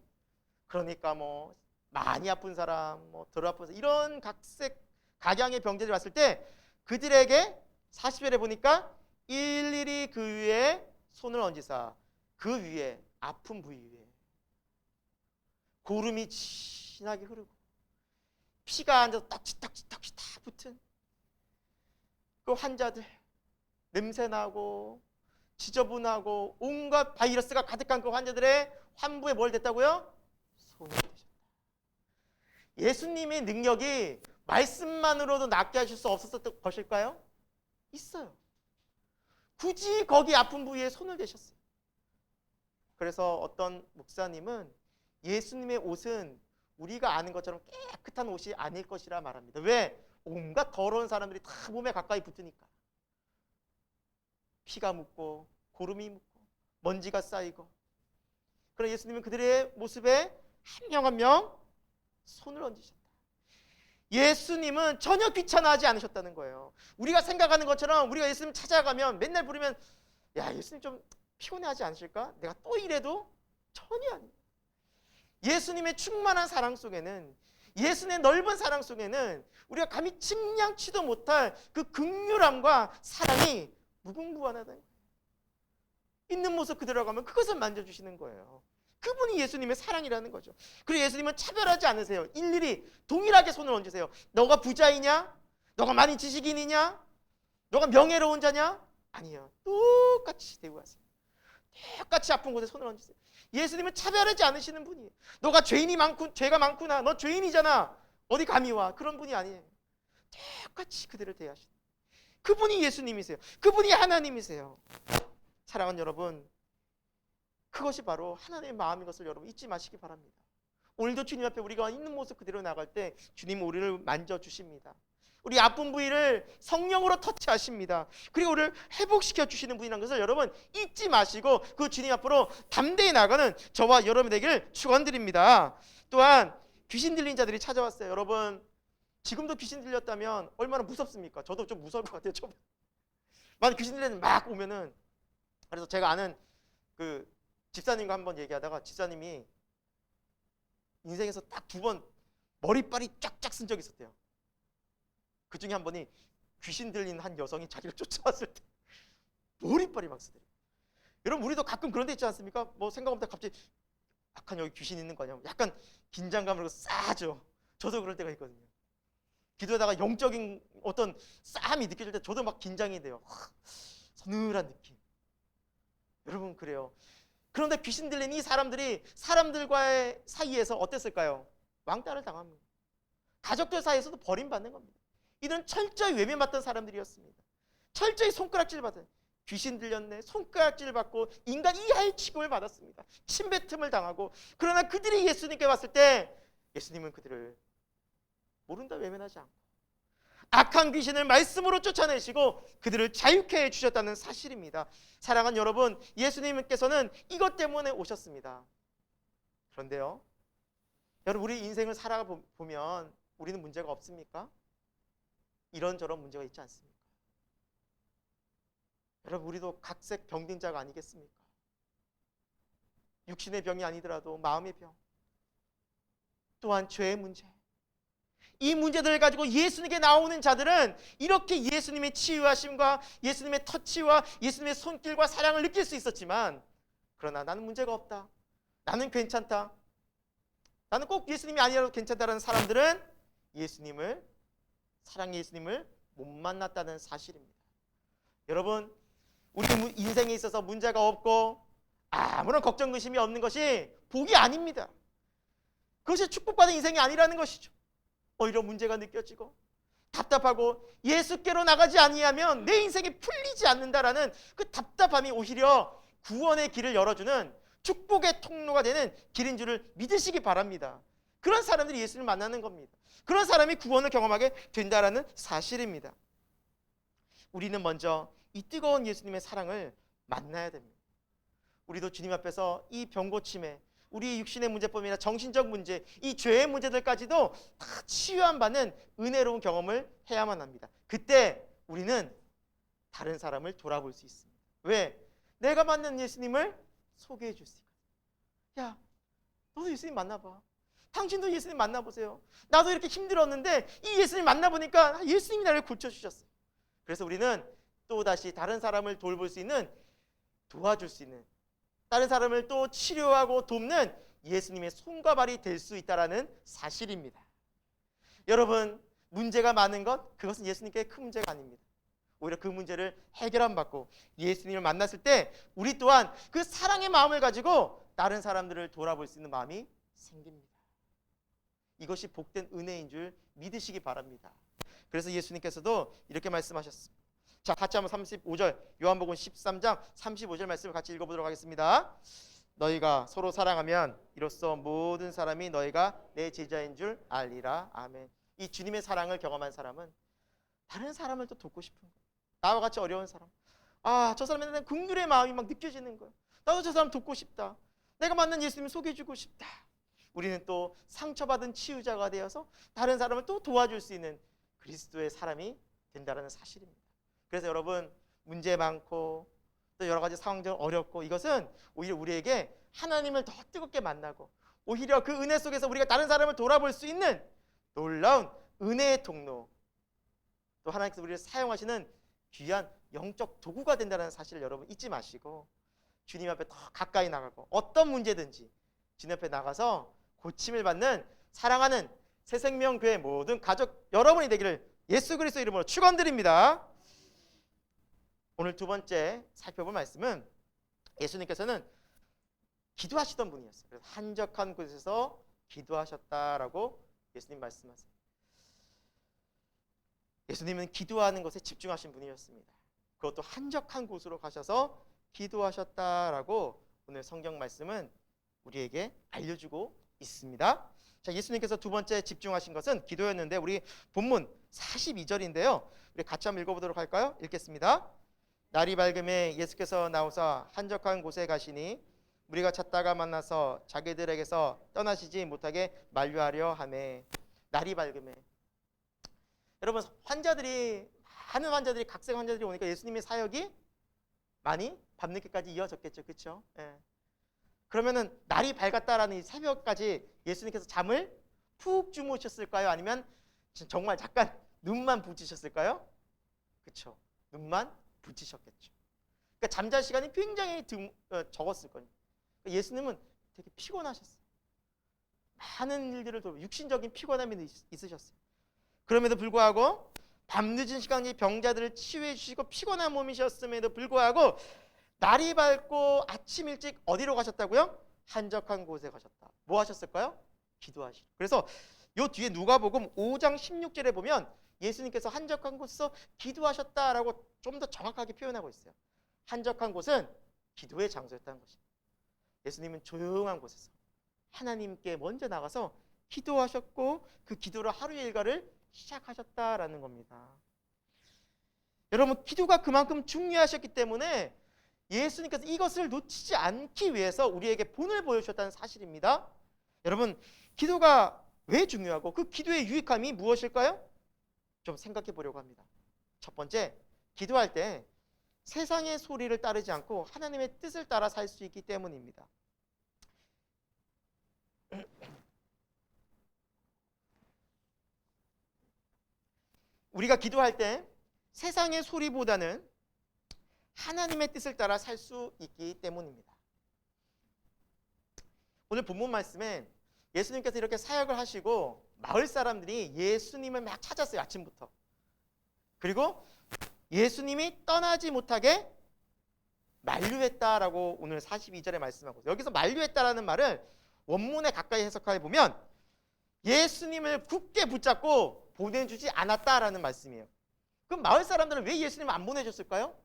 S1: 그러니까 뭐 많이 아픈 사람, 뭐 덜 아픈 사람, 이런 각양의 병자들이 왔을 때 그들에게 40절에 보니까 일일이 그 위에 손을 얹으사 그 위에 아픈 부위 위에 고름이 진하게 흐르고 피가 앉아서 떡지떡지 다 붙은 그 환자들, 냄새나고 지저분하고 온갖 바이러스가 가득한 그 환자들의 환부에 뭘 됐다고요? 손을 대셨다. 예수님의 능력이 말씀만으로도 낫게 하실 수 없었던 것일까요? 있어요. 굳이 거기 아픈 부위에 손을 대셨어요. 그래서 어떤 목사님은 예수님의 옷은 우리가 아는 것처럼 깨끗한 옷이 아닐 것이라 말합니다. 왜? 온갖 더러운 사람들이 다 몸에 가까이 붙으니까. 피가 묻고 고름이 묻고 먼지가 쌓이고. 그러나 예수님은 그들의 모습에 한 명 한 명 손을 얹으셨다. 예수님은 전혀 귀찮아하지 않으셨다는 거예요. 우리가 생각하는 것처럼 우리가 예수님 찾아가면 맨날 부르면 야 예수님 좀 피곤해하지 않으실까? 내가 또 이래도 전혀 아니에요. 예수님의 충만한 사랑 속에는, 예수님의 넓은 사랑 속에는 우리가 감히 측량치도 못할 그 긍휼함과 사랑이 무궁무진하다는 거예요. 있는 모습 그대로 가면 그것을 만져주시는 거예요. 그분이 예수님의 사랑이라는 거죠. 그리고 예수님은 차별하지 않으세요. 일일이 동일하게 손을 얹으세요. 너가 부자이냐? 너가 많이 지식인이냐? 너가 명예로운 자냐? 아니요. 똑같이 대우하세요. 똑같이 아픈 곳에 손을 얹으세요. 예수님은 차별하지 않으시는 분이에요. 너가 죄가 많구나. 너 죄인이잖아. 어디 감히 와. 그런 분이 아니에요. 똑같이 그들을 대하시는 그분이 예수님이세요. 그분이 하나님이세요. 사랑하는 여러분, 그것이 바로 하나님의 마음인 것을 여러분 잊지 마시기 바랍니다. 오늘도 주님 앞에 우리가 있는 모습 그대로 나갈 때 주님은 우리를 만져주십니다. 우리 아픈 부위를 성령으로 터치하십니다. 그리고 우리를 회복시켜 주시는 분이라는 것을 여러분 잊지 마시고 그 주님 앞으로 담대히 나가는 저와 여러분 되기를 축원드립니다. 또한 귀신 들린 자들이 찾아왔어요. 여러분 지금도 귀신 들렸다면 얼마나 무섭습니까? 저도 좀 무서울 것 같아요. 만약 귀신 들린 막 오면은, 그래서 제가 아는 그 집사님과 한번 얘기하다가 집사님이 인생에서 딱 2번 머리빨이 쫙쫙 쓴 적이 있었대요. 그 중에 한 번이 귀신 들린 한 여성이 자기를 쫓아왔을 때 머리빨이 막 쓰더래요. 여러분 우리도 가끔 그런 데 있지 않습니까? 뭐 생각 없다 갑자기 약간 여기 귀신 있는 거 아니야? 약간 긴장감으로 싸죠. 저도 그럴 때가 있거든요. 기도하다가 영적인 어떤 싸움이 느껴질 때 저도 막 긴장이 돼요. 서늘한 느낌. 여러분 그래요. 그런데 귀신 들린 이 사람들이 사람들과의 사이에서 어땠을까요? 왕따를 당합니다. 가족들 사이에서도 버림받는 겁니다. 이들은 철저히 외면받던 사람들이었습니다. 철저히 손가락질 받은, 귀신 들렸네, 손가락질 받고 인간 이하의 취급을 받았습니다. 침뱉음을 당하고, 그러나 그들이 예수님께 왔을 때 예수님은 그들을 모른다 외면하지 않고 악한 귀신을 말씀으로 쫓아내시고 그들을 자유케 해주셨다는 사실입니다. 사랑하는 여러분, 예수님께서는 이것 때문에 오셨습니다. 그런데요, 여러분 우리 인생을 살아보면 우리는 문제가 없습니까? 이런저런 문제가 있지 않습니까? 여러분 우리도 각색 병든 자가 아니겠습니까? 육신의 병이 아니더라도 마음의 병, 또한 죄의 문제, 이 문제들을 가지고 예수님께 나오는 자들은 이렇게 예수님의 치유하심과 예수님의 터치와 예수님의 손길과 사랑을 느낄 수 있었지만, 그러나 나는 문제가 없다, 나는 괜찮다, 나는 꼭 예수님이 아니라도 괜찮다라는 사람들은 사랑의 예수님을 못 만났다는 사실입니다. 여러분 우리 인생에 있어서 문제가 없고 아무런 걱정 근심이 없는 것이 복이 아닙니다. 그것이 축복받은 인생이 아니라는 것이죠. 오히려 문제가 느껴지고 답답하고 예수께로 나가지 아니하면 내 인생이 풀리지 않는다라는 그 답답함이 오히려 구원의 길을 열어주는 축복의 통로가 되는 길인 줄을 믿으시기 바랍니다. 그런 사람들이 예수님을 만나는 겁니다. 그런 사람이 구원을 경험하게 된다라는 사실입니다. 우리는 먼저 이 뜨거운 예수님의 사랑을 만나야 됩니다. 우리도 주님 앞에서 이 병고침에 우리 육신의 문제뿐만 아니라 정신적 문제, 이 죄의 문제들까지도 다 치유함 받는 은혜로운 경험을 해야만 합니다. 그때 우리는 다른 사람을 돌아볼 수 있습니다. 왜? 내가 만난 예수님을 소개해 줄 수 있거든요. 야, 너도 예수님 만나봐. 당신도 예수님 만나보세요. 나도 이렇게 힘들었는데 이 예수님 만나보니까 예수님이 나를 고쳐주셨어요. 그래서 우리는 또다시 다른 사람을 돌볼 수 있는, 도와줄 수 있는, 다른 사람을 또 치료하고 돕는 예수님의 손과 발이 될 수 있다는 사실입니다. 여러분 문제가 많은 것, 그것은 예수님께 큰 문제가 아닙니다. 오히려 그 문제를 해결함 받고 예수님을 만났을 때 우리 또한 그 사랑의 마음을 가지고 다른 사람들을 돌아볼 수 있는 마음이 생깁니다. 이것이 복된 은혜인 줄 믿으시기 바랍니다. 그래서 예수님께서도 이렇게 말씀하셨습니다. 자, 같이 한번 35절, 요한복음 13장 35절 말씀을 같이 읽어보도록 하겠습니다. 너희가 서로 사랑하면 이로써 모든 사람이 너희가 내 제자인 줄 알리라. 아멘. 이 주님의 사랑을 경험한 사람은 다른 사람을 또 돕고 싶은 거예요. 나와 같이 어려운 사람, 저 사람에 대한 긍휼의 마음이 막 느껴지는 거예요. 나도 저 사람 돕고 싶다. 내가 만난 예수님 소개해주고 싶다. 우리는 또 상처받은 치유자가 되어서 다른 사람을 또 도와줄 수 있는 그리스도의 사람이 된다는 사실입니다. 그래서 여러분 문제 많고 또 여러 가지 상황들 어렵고, 이것은 오히려 우리에게 하나님을 더 뜨겁게 만나고 오히려 그 은혜 속에서 우리가 다른 사람을 돌아볼 수 있는 놀라운 은혜의 통로, 또 하나님께서 우리를 사용하시는 귀한 영적 도구가 된다는 사실을 여러분 잊지 마시고 주님 앞에 더 가까이 나가고 어떤 문제든지 주님 앞에 나가서 고침을 받는 사랑하는 새생명교회 모든 가족 여러분이 되기를 예수 그리스도 이름으로 축원드립니다. 오늘 두 번째 살펴볼 말씀은 예수님께서는 기도하시던 분이었어요. 그래서 한적한 곳에서 기도하셨다라고 예수님 말씀하세요. 예수님은 기도하는 것에 집중하신 분이었습니다. 그것도 한적한 곳으로 가셔서 기도하셨다라고 오늘 성경 말씀은 우리에게 알려주고 있습니다. 자, 예수님께서 두 번째 집중하신 것은 기도였는데 우리 본문 42절인데요. 우리 같이 한번 읽어보도록 할까요? 읽겠습니다. 날이 밝음에 예수께서 나오사 한적한 곳에 가시니 무리가 찾다가 만나서 자기들에게서 떠나시지 못하게 만류하려 하매. 날이 밝음에, 여러분 많은 환자들이 각색 환자들이 오니까 예수님의 사역이 많이 밤늦게까지 이어졌겠죠. 그렇죠? 예. 그러면은 날이 밝았다라는 이 새벽까지 예수님께서 잠을 푹 주무셨을까요? 아니면 정말 잠깐 눈만 붙이셨을까요? 그렇죠. 눈만 붙이셨겠죠. 그러니까 잠잘 시간이 굉장히 적었을 거예요. 그러니까 예수님은 되게 피곤하셨어요. 많은 일들을 돌보 육신적인 피곤함이 있으셨어요. 그럼에도 불구하고 밤늦은 시간에 병자들을 치유해 주시고 피곤한 몸이셨음에도 불구하고 날이 밝고 아침 일찍 어디로 가셨다고요? 한적한 곳에 가셨다. 뭐 하셨을까요? 기도하시고. 그래서 요 뒤에 누가복음 5장 16절에 보면 예수님께서 한적한 곳에서 기도하셨다라고 좀 더 정확하게 표현하고 있어요. 한적한 곳은 기도의 장소였다는 것입니다. 예수님은 조용한 곳에서 하나님께 먼저 나가서 기도하셨고 그 기도로 하루의 일과를 시작하셨다라는 겁니다. 여러분, 기도가 그만큼 중요하셨기 때문에 예수님께서 이것을 놓치지 않기 위해서 우리에게 본을 보여주셨다는 사실입니다. 여러분, 기도가 왜 중요하고 그 기도의 유익함이 무엇일까요? 좀 생각해 보려고 합니다. 첫 번째, 기도할 때 세상의 소리를 따르지 않고 하나님의 뜻을 따라 살 수 있기 때문입니다. 우리가 기도할 때 세상의 소리보다는 하나님의 뜻을 따라 살 수 있기 때문입니다. 오늘 본문 말씀에 예수님께서 이렇게 사역을 하시고 마을 사람들이 예수님을 막 찾았어요. 아침부터. 그리고 예수님이 떠나지 못하게 만류했다라고 오늘 42절에 말씀하고 있어요. 여기서 만류했다라는 말을 원문에 가까이 해석해 보면 예수님을 굳게 붙잡고 보내주지 않았다라는 말씀이에요. 그럼 마을 사람들은 왜 예수님을 안 보내줬을까요?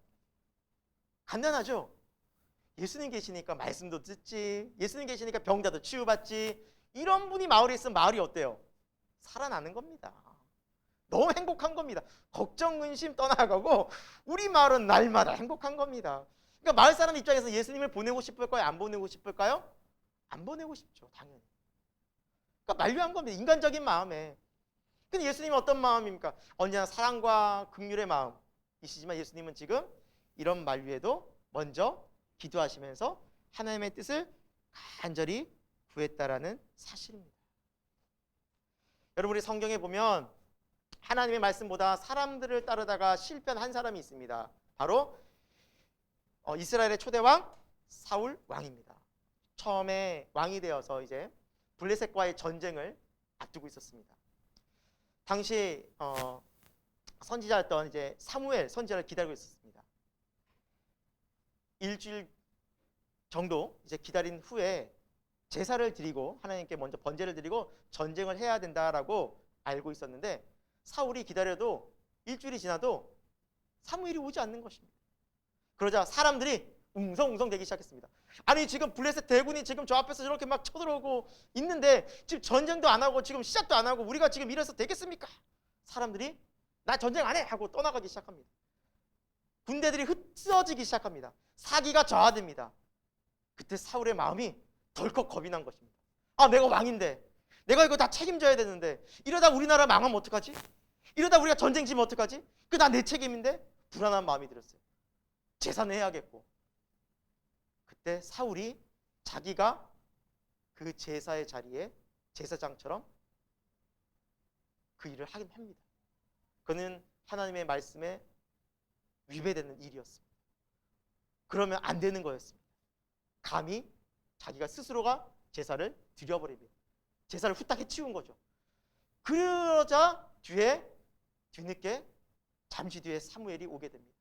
S1: 간단하죠. 예수님 계시니까 말씀도 듣지, 예수님 계시니까 병자도 치유받지. 이런 분이 마을에 있으면 마을이 어때요? 살아나는 겁니다. 너무 행복한 겁니다. 걱정, 근심 떠나가고 우리 마을은 날마다 행복한 겁니다. 그러니까 마을 사람 입장에서 예수님을 보내고 싶을까요? 안 보내고 싶을까요? 안 보내고 싶죠, 당연히. 그러니까 만류한 겁니다. 인간적인 마음에. 근데 예수님은 어떤 마음입니까? 언제나 사랑과 긍휼의 마음이시지만 예수님은 지금 이런 만류에도 먼저 기도하시면서 하나님의 뜻을 간절히 구했다라는 사실입니다. 여러분, 우리 성경에 보면 하나님의 말씀보다 사람들을 따르다가 실패한 한 사람이 있습니다. 바로 이스라엘의 초대왕 사울 왕입니다. 처음에 왕이 되어서 이제 블레셋과의 전쟁을 앞두고 있었습니다. 당시 선지자였던 이제 사무엘 선지자를 기다리고 있었습니다. 일주일 정도 이제 기다린 후에 제사를 드리고 하나님께 먼저 번제를 드리고 전쟁을 해야 된다라고 알고 있었는데 사울이 기다려도 일주일이 지나도 사무엘이 오지 않는 것입니다. 그러자 사람들이 웅성웅성 되기 시작했습니다. 아니, 지금 블레셋 대군이 지금 저 앞에서 저렇게 막 쳐들어오고 있는데 지금 전쟁도 안 하고 지금 시작도 안 하고 우리가 지금 이래서 되겠습니까? 사람들이 나 전쟁 안 해 하고 떠나가기 시작합니다. 군대들이 흩어지기 시작합니다. 사기가 저하됩니다. 그때 사울의 마음이 덜컥 겁이 난 것입니다. 아, 내가 왕인데 내가 이거 다 책임져야 되는데 이러다 우리나라 망하면 어떡하지? 이러다 우리가 전쟁 지면 어떡하지? 그 다 내 책임인데 불안한 마음이 들었어요. 제사는 해야겠고. 그때 사울이 자기가 그 제사의 자리에 제사장처럼 그 일을 하긴 합니다. 그는 하나님의 말씀에 위배되는 일이었습니다. 그러면 안 되는 거였습니다. 감히 자기가 스스로가 제사를 드려버립니다. 제사를 후딱 해치운 거죠. 그러자 뒤늦게 잠시 뒤에 사무엘이 오게 됩니다.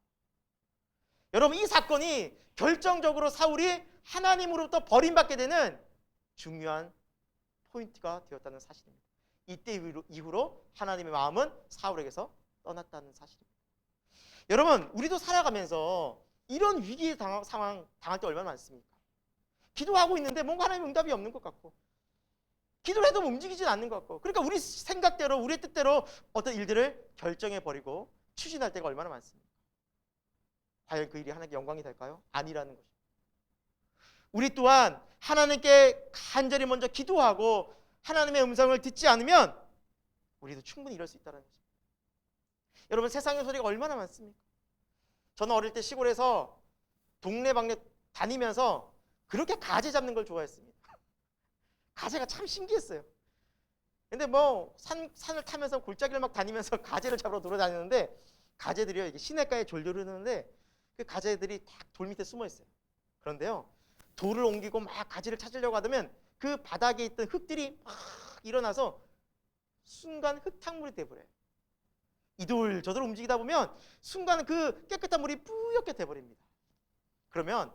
S1: 여러분, 이 사건이 결정적으로 사울이 하나님으로부터 버림받게 되는 중요한 포인트가 되었다는 사실입니다. 이때 이후로 하나님의 마음은 사울에게서 떠났다는 사실입니다. 여러분, 우리도 살아가면서 이런 위기의 상황 당할 때 얼마나 많습니까? 기도하고 있는데 뭔가 하나님 응답이 없는 것 같고 기도를 해도 움직이진 않는 것 같고, 그러니까 우리 생각대로 우리의 뜻대로 어떤 일들을 결정해버리고 추진할 때가 얼마나 많습니까? 과연 그 일이 하나님께 영광이 될까요? 아니라는 것입니다. 우리 또한 하나님께 간절히 먼저 기도하고 하나님의 음성을 듣지 않으면 우리도 충분히 이럴 수 있다는 것입니다. 여러분, 세상의 소리가 얼마나 많습니까? 저는 어릴 때 시골에서 동네방네 다니면서 그렇게 가재 잡는 걸 좋아했습니다. 가재가 참 신기했어요. 근데 뭐 산을 타면서 골짜기를 막 다니면서 가재를 잡으러 돌아다니는데 가재들이요, 이게 시냇가에 졸졸 흐르는데 그 가재들이 딱 돌 밑에 숨어 있어요. 그런데요, 돌을 옮기고 막 가지를 찾으려고 하면 그 바닥에 있던 흙들이 막 일어나서 순간 흙탕물이 돼버려요. 이돌 저돌 움직이다 보면 순간 그 깨끗한 물이 뿌옇게 돼버립니다. 그러면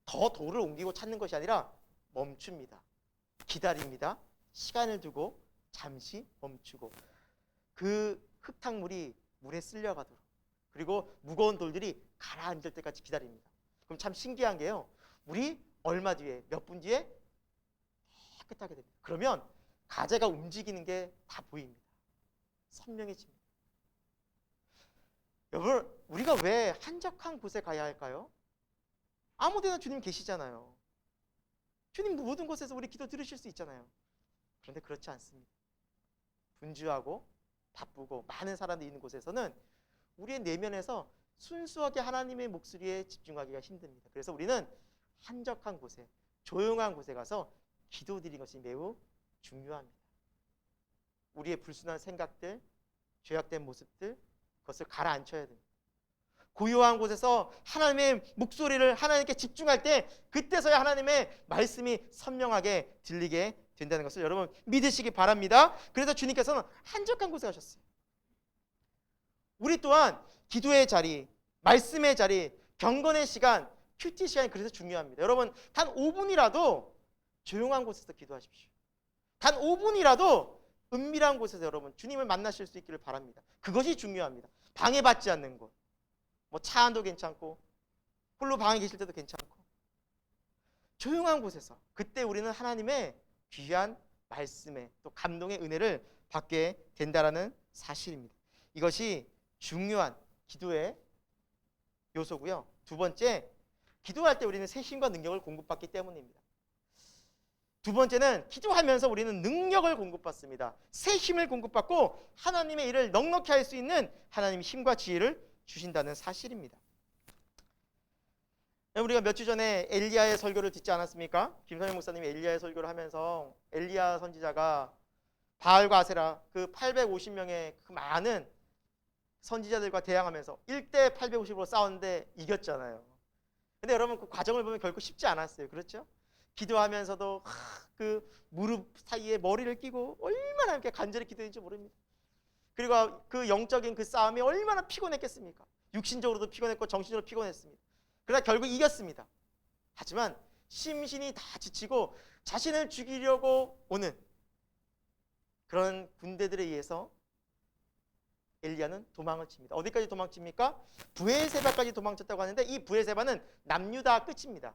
S1: 더 돌을 옮기고 찾는 것이 아니라 멈춥니다. 기다립니다. 시간을 두고 잠시 멈추고 그 흙탕물이 물에 쓸려가도록, 그리고 무거운 돌들이 가라앉을 때까지 기다립니다. 그럼 참 신기한 게요, 물이 얼마 뒤에, 몇 분 뒤에 깨끗하게 됩니다. 그러면 가재가 움직이는 게 다 보입니다. 선명해집니다. 여러분, 우리가 왜 한적한 곳에 가야 할까요? 아무 데나 주님 계시잖아요. 주님 모든 곳에서 우리 기도 들으실 수 있잖아요. 그런데 그렇지 않습니다. 분주하고 바쁘고 많은 사람들이 있는 곳에서는 우리의 내면에서 순수하게 하나님의 목소리에 집중하기가 힘듭니다. 그래서 우리는 한적한 곳에, 조용한 곳에 가서 기도드리는 것이 매우 중요합니다. 우리의 불순한 생각들, 죄악된 모습들, 그것을 가라앉혀야 됩니다. 고요한 곳에서 하나님의 목소리를 하나님께 집중할 때, 그때서야 하나님의 말씀이 선명하게 들리게 된다는 것을 여러분 믿으시기 바랍니다. 그래서 주님께서는 한적한 곳에 가셨어요. 우리 또한 기도의 자리, 말씀의 자리, 경건의 시간, 큐티 시간이 그래서 중요합니다. 여러분, 단 5분이라도 조용한 곳에서 기도하십시오. 단 5분이라도 은밀한 곳에서 여러분 주님을 만나실 수 있기를 바랍니다. 그것이 중요합니다. 방해받지 않는 곳, 뭐 차 안도 괜찮고 홀로 방에 계실 때도 괜찮고 조용한 곳에서, 그때 우리는 하나님의 귀한 말씀에 또 감동의 은혜를 받게 된다라는 사실입니다. 이것이 중요한 기도의 요소고요. 두 번째, 기도할 때 우리는 새 힘과 능력을 공급받기 때문입니다. 두 번째는 기도하면서 우리는 능력을 공급받습니다. 새 힘을 공급받고 하나님의 일을 넉넉히 할 수 있는 하나님의 힘과 지혜를 주신다는 사실입니다. 우리가 몇 주 전에 엘리야의 설교를 듣지 않았습니까? 김선영 목사님이 엘리야의 설교를 하면서 엘리야 선지자가 바알과 아세라 그 850명의 그 많은 선지자들과 대항하면서 1대 850으로 싸웠는데 이겼잖아요. 근데 여러분 그 과정을 보면 결코 쉽지 않았어요. 그렇죠? 기도하면서도 그 무릎 사이에 머리를 끼고 얼마나 이렇게 간절히 기도했는지 모릅니다. 그리고 그 영적인 그 싸움이 얼마나 피곤했겠습니까? 육신적으로도 피곤했고 정신적으로 피곤했습니다. 그러나 결국 이겼습니다. 하지만 심신이 다 지치고 자신을 죽이려고 오는 그런 군대들에 의해서 엘리야는 도망을 칩니다. 어디까지 도망칩니까? 브에세바까지 도망쳤다고 하는데 이 브에세바는 남유다 끝입니다.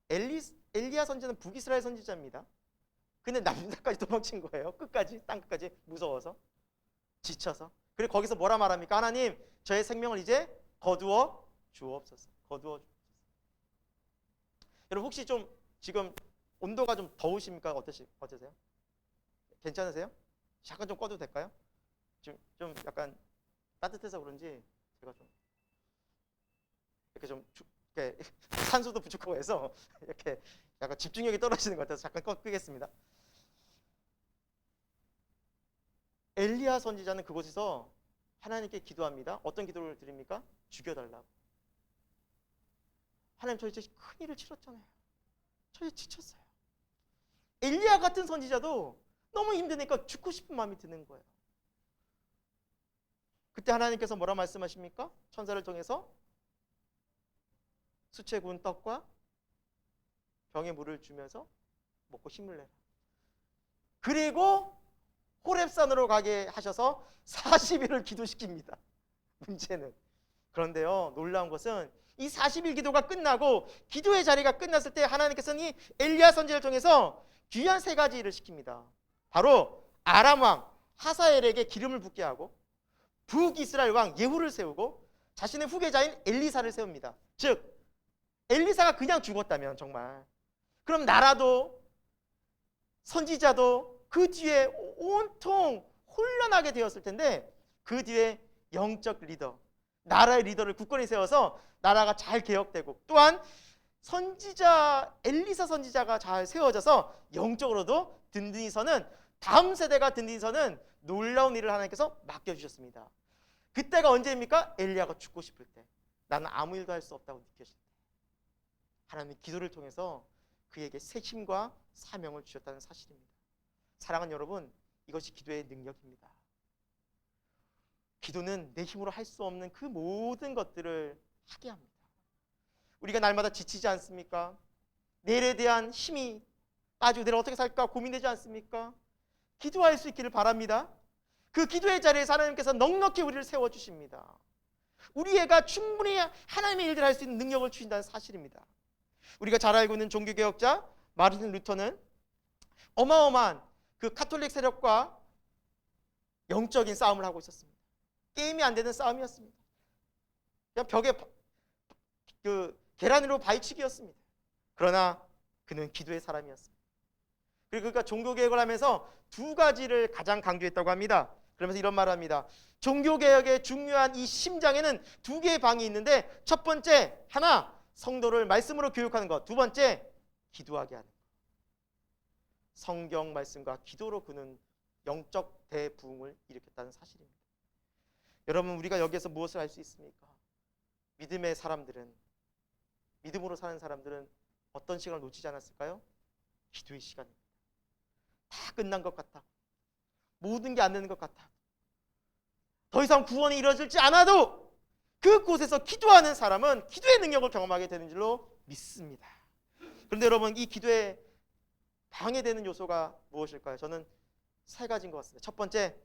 S1: 엘리야 선지자는 북이스라엘 선지자입니다. 근데 남유다까지 도망친 거예요. 끝까지, 땅 끝까지 무서워서, 지쳐서. 그리고 거기서 뭐라 말합니까? 하나님, 저의 생명을 이제 거두어 주옵소서. 거두어 주옵소서. 여러분 혹시 좀 지금 온도가 좀 더우십니까? 어떠세요? 괜찮으세요? 잠깐 좀 꺼도 될까요? 지금 좀 약간 따뜻해서 그런지 제가 좀 이렇게 좀 이렇게 산소도 부족하고 해서 이렇게 약간 집중력이 떨어지는 것 같아서 잠깐 끄겠습니다. 엘리야 선지자는 그곳에서 하나님께 기도합니다. 어떤 기도를 드립니까? 죽여달라고. 하나님, 저 이제 큰일을 치렀잖아요. 저 이제 지쳤어요. 엘리야 같은 선지자도 너무 힘드니까 죽고 싶은 마음이 드는 거예요. 그때 하나님께서 뭐라 말씀하십니까? 천사를 통해서 수채 구운 떡과 병에 물을 주면서 먹고 힘을 내라. 그리고 호렙산으로 가게 하셔서 40일을 기도시킵니다. 문제는, 그런데요, 놀라운 것은 이 40일 기도가 끝나고 기도의 자리가 끝났을 때 하나님께서는 이 엘리야 선지자를 통해서 귀한 세 가지 일을 시킵니다. 바로 아람 왕 하사엘에게 기름을 붓게 하고 북이스라엘 왕 예후를 세우고 자신의 후계자인 엘리사를 세웁니다. 즉 엘리사가 그냥 죽었다면 정말, 그럼 나라도 선지자도 그 뒤에 온통 혼란하게 되었을 텐데, 그 뒤에 영적 리더, 나라의 리더를 굳건히 세워서 나라가 잘 개혁되고, 또한 선지자 엘리사 선지자가 잘 세워져서 영적으로도 든든히 서는, 다음 세대가 든든히 서는 놀라운 일을 하나님께서 맡겨주셨습니다. 그때가 언제입니까? 엘리야가 죽고 싶을 때, 나는 아무 일도 할 수 없다고 느껴질 때, 하나님이 기도를 통해서 그에게 새 힘과 사명을 주셨다는 사실입니다. 사랑하는 여러분, 이것이 기도의 능력입니다. 기도는 내 힘으로 할 수 없는 그 모든 것들을 하게 합니다. 우리가 날마다 지치지 않습니까? 내일에 대한 힘이 빠지고 내일 어떻게 살까 고민되지 않습니까? 기도할 수 있기를 바랍니다. 그 기도의 자리에서 하나님께서 넉넉히 우리를 세워주십니다. 우리가 충분히 하나님의 일들을 할 수 있는 능력을 주신다는 사실입니다. 우리가 잘 알고 있는 종교개혁자 마르틴 루터는 어마어마한 그 카톨릭 세력과 영적인 싸움을 하고 있었습니다. 게임이 안 되는 싸움이었습니다. 그냥 벽에 계란으로 바위치기였습니다. 그러나 그는 기도의 사람이었습니다. 그리고 그가 종교개혁을 하면서 두 가지를 가장 강조했다고 합니다. 그러면서 이런 말을 합니다. 종교개혁의 중요한 이 심장에는 두 개의 방이 있는데, 첫 번째, 하나, 성도를 말씀으로 교육하는 것. 두 번째, 기도하게 하는 것. 성경 말씀과 기도로 그는 영적 대부흥을 일으켰다는 사실입니다. 여러분, 우리가 여기에서 무엇을 할 수 있습니까? 믿음의 사람들은, 믿음으로 사는 사람들은 어떤 시간을 놓치지 않았을까요? 기도의 시간입니다. 다 끝난 것 같다, 모든 게 안 되는 것 같다, 더 이상 구원이 이루어질지 않아도 그곳에서 기도하는 사람은 기도의 능력을 경험하게 되는 줄로 믿습니다. 그런데 여러분, 이 기도에 방해되는 요소가 무엇일까요? 저는 세 가지인 것 같습니다. 첫 번째,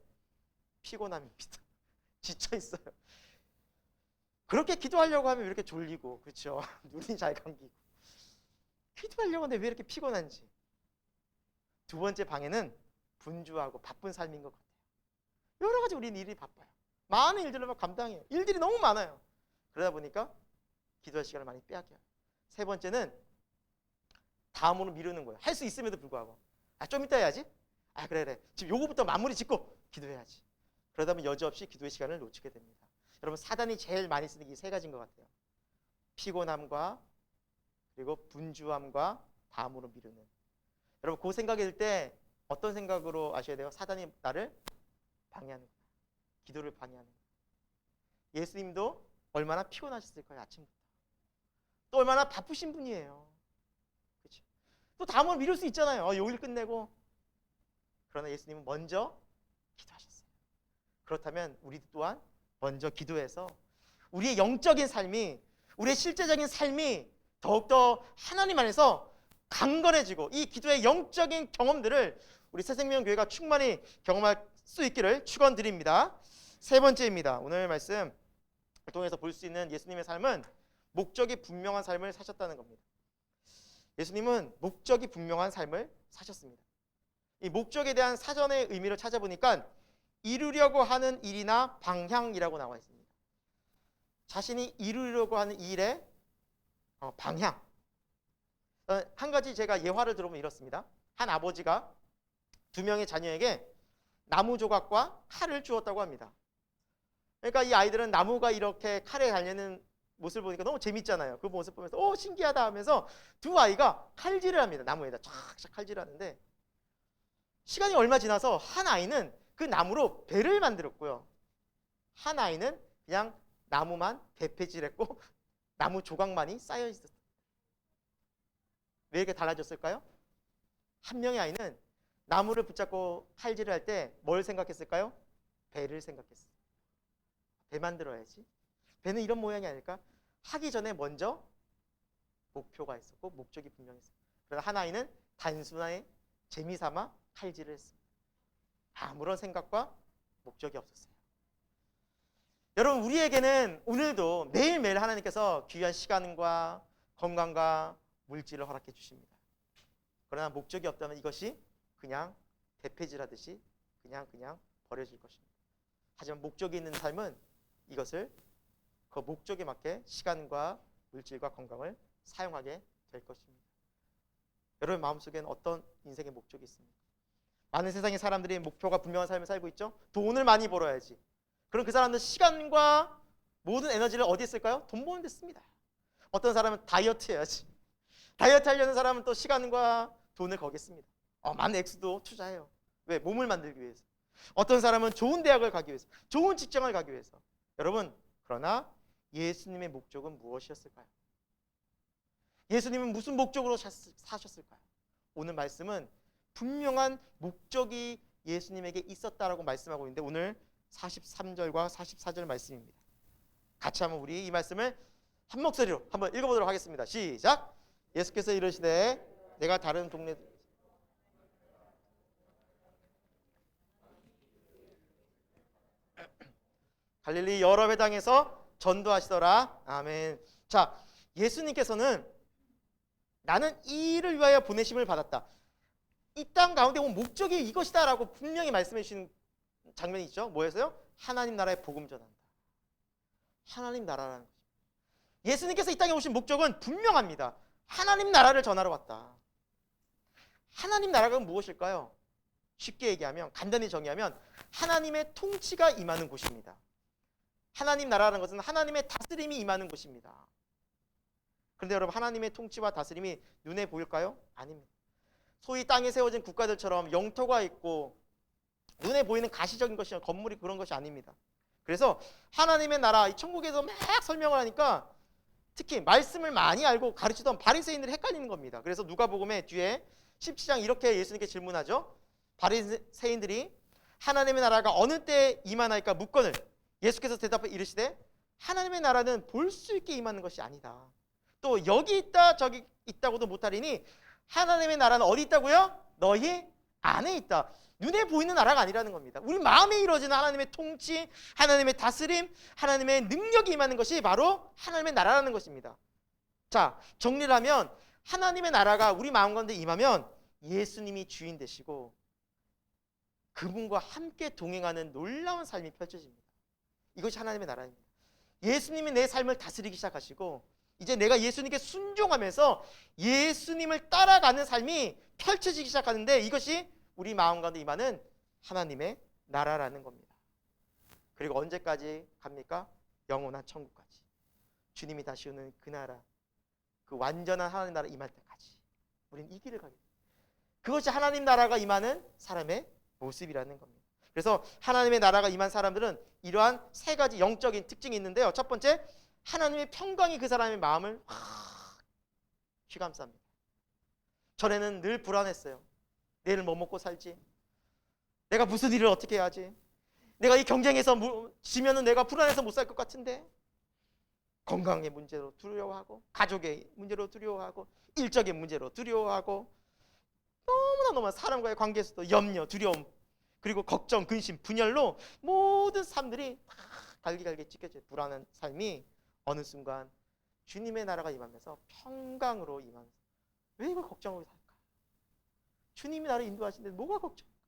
S1: 피곤함입니다. 지쳐 있어요. 그렇게 기도하려고 하면 왜 이렇게 졸리고, 그렇죠? 눈이 잘 감기고. 기도하려고 하는데 왜 이렇게 피곤한지. 두 번째 방해는 분주하고 바쁜 삶인 것 같아요. 여러 가지 우리는 일이 바빠요. 많은 일들을 막 감당해요. 일들이 너무 많아요. 그러다 보니까 기도할 시간을 많이 빼앗겨요. 세 번째는 다음으로 미루는 거예요. 할 수 있음에도 불구하고, 좀 이따 해야지. 그래. 지금 요거부터 마무리 짓고 기도해야지. 그러다 보면 여지없이 기도의 시간을 놓치게 됩니다. 여러분, 사단이 제일 많이 쓰는 게 이 세 가지인 것 같아요. 피곤함과, 그리고 분주함과, 다음으로 미루는. 여러분, 그 생각이 들 때 어떤 생각으로 아셔야 돼요? 사단이 나를 방해하는 거예요. 기도를 방해하는 거예요. 예수님도 얼마나 피곤하셨을 거예요. 아침부터. 또 얼마나 바쁘신 분이에요. 그렇죠? 또 다음으로 미룰 수 있잖아요. 요 일 끝내고. 그러나 예수님은 먼저 기도하셨어요. 그렇다면 우리 또한 먼저 기도해서 우리의 영적인 삶이, 우리의 실제적인 삶이 더욱더 하나님 안에서 강건해지고, 이 기도의 영적인 경험들을 우리 새생명교회가 충만히 경험할 수 있기를 축원드립니다. 세 번째입니다. 오늘 말씀 통해서 볼 수 있는 예수님의 삶은 목적이 분명한 삶을 사셨다는 겁니다. 예수님은 목적이 분명한 삶을 사셨습니다. 이 목적에 대한 사전의 의미를 찾아보니까 이루려고 하는 일이나 방향이라고 나와 있습니다. 자신이 이루려고 하는 일의 방향. 한 가지 제가 예화를 들어보면 이렇습니다. 한 아버지가 두 명의 자녀에게 나무 조각과 칼을 주었다고 합니다. 그러니까 이 아이들은 나무가 이렇게 칼에 달리는 모습을 보니까 너무 재밌잖아요. 그 모습 보면서 신기하다 하면서 두 아이가 칼질을 합니다. 나무에다 쫙쫙 칼질을 하는데, 시간이 얼마 지나서 한 아이는 그 나무로 배를 만들었고요, 한 아이는 그냥 나무만 대패질했고 나무 조각만이 쌓여 있었어요. 왜 이렇게 달라졌을까요? 한 명의 아이는 나무를 붙잡고 칼질을 할 때 뭘 생각했을까요? 배를 생각했어요. 배 만들어야지. 배는 이런 모양이 아닐까? 하기 전에 먼저 목표가 있었고 목적이 분명했어요. 그러나 한 아이는 단순하게 재미삼아 칼질을 했습니다. 아무런 생각과 목적이 없었어요. 여러분, 우리에게는 오늘도 매일매일 하나님께서 귀한 시간과 건강과 물질을 허락해 주십니다. 그러나 목적이 없다면 이것이 그냥 대패질하듯이 그냥 버려질 것입니다. 하지만 목적이 있는 삶은 이것을 그 목적에 맞게 시간과 물질과 건강을 사용하게 될 것입니다. 여러분 마음속에는 어떤 인생의 목적이 있습니까? 많은 세상의 사람들이 목표가 분명한 삶을 살고 있죠. 돈을 많이 벌어야지. 그럼 그 사람들은 시간과 모든 에너지를 어디에 쓸까요? 돈 버는 데 씁니다. 어떤 사람은 다이어트 해야지. 다이어트 하려는 사람은 또 시간과 돈을 거겠습니다. 많은 액수도 투자해요. 왜? 몸을 만들기 위해서. 어떤 사람은 좋은 대학을 가기 위해서, 좋은 직장을 가기 위해서. 여러분, 그러나 예수님의 목적은 무엇이었을까요? 예수님은 무슨 목적으로 사셨을까요? 오늘 말씀은 분명한 목적이 예수님에게 있었다라고 말씀하고 있는데, 오늘 43절과 44절 말씀입니다. 같이 한번 우리 이 말씀을 한 목소리로 한번 읽어보도록 하겠습니다. 시작! 예수께서 이르시되 내가 다른 동네 갈릴리 여러 회당에서 전도하시더라. 아멘. 자, 예수님께서는 나는 이 일을 위하여 보내심을 받았다. 이 땅 가운데 온 목적이 이것이다 라고 분명히 말씀해 주시는 장면이 있죠. 뭐였어요? 하나님 나라의 복음 전한다. 하나님 나라라는 거죠. 예수님께서 이 땅에 오신 목적은 분명합니다. 하나님 나라를 전하러 왔다. 하나님 나라가 무엇일까요? 쉽게 얘기하면, 간단히 정의하면 하나님의 통치가 임하는 곳입니다. 하나님 나라라는 것은 하나님의 다스림이 임하는 곳입니다. 그런데 여러분, 하나님의 통치와 다스림이 눈에 보일까요? 아닙니다. 소위 땅에 세워진 국가들처럼 영토가 있고 눈에 보이는 가시적인 것이, 건물이 그런 것이 아닙니다. 그래서 하나님의 나라, 이 천국에서 막 설명을 하니까 특히 말씀을 많이 알고 가르치던 바리새인들이 헷갈리는 겁니다. 그래서 누가복음의 뒤에 17장 이렇게 예수님께 질문하죠. 바리새인들이 하나님의 나라가 어느 때 임하나이까 묻거늘 예수께서 대답해 이르시되 하나님의 나라는 볼 수 있게 임하는 것이 아니다. 또 여기 있다 저기 있다고도 못하리니 하나님의 나라는 어디 있다고요? 너희 안에 있다. 눈에 보이는 나라가 아니라는 겁니다. 우리 마음에 이루어지는 하나님의 통치, 하나님의 다스림, 하나님의 능력이 임하는 것이 바로 하나님의 나라라는 것입니다. 자, 정리를 하면 하나님의 나라가 우리 마음 가운데 임하면 예수님이 주인 되시고 그분과 함께 동행하는 놀라운 삶이 펼쳐집니다. 이것이 하나님의 나라입니다. 예수님이 내 삶을 다스리기 시작하시고 이제 내가 예수님께 순종하면서 예수님을 따라가는 삶이 펼쳐지기 시작하는데 이것이 우리 마음 가운데 임하는 하나님의 나라라는 겁니다. 그리고 언제까지 갑니까? 영원한 천국까지. 주님이 다시 오는 그 나라, 그 완전한 하나님 나라 임할 때까지 우리는 이 길을 가게 됩니다. 그것이 하나님 나라가 임하는 사람의 모습이라는 겁니다. 그래서 하나님의 나라가 임한 사람들은 이러한 세 가지 영적인 특징이 있는데요. 첫 번째, 하나님의 평강이 그 사람의 마음을 휘감쌉니다. 전에는 늘 불안했어요. 내일 뭐 먹고 살지? 내가 무슨 일을 어떻게 해야지? 내가 이 경쟁에서 지면은 내가 불안해서 못 살 것 같은데? 건강의 문제로 두려워하고, 가족의 문제로 두려워하고, 일적인 문제로 두려워하고, 너무나 사람과의 관계에서도 염려, 두려움, 그리고 걱정, 근심, 분열로 모든 삶들이 다 갈기갈기 찢겨져요. 불안한 삶이 어느 순간 주님의 나라가 임하면서 평강으로 임하면서 왜 이걸 걱정하고 살까? 주님이 나를 인도하시는데 뭐가 걱정일까?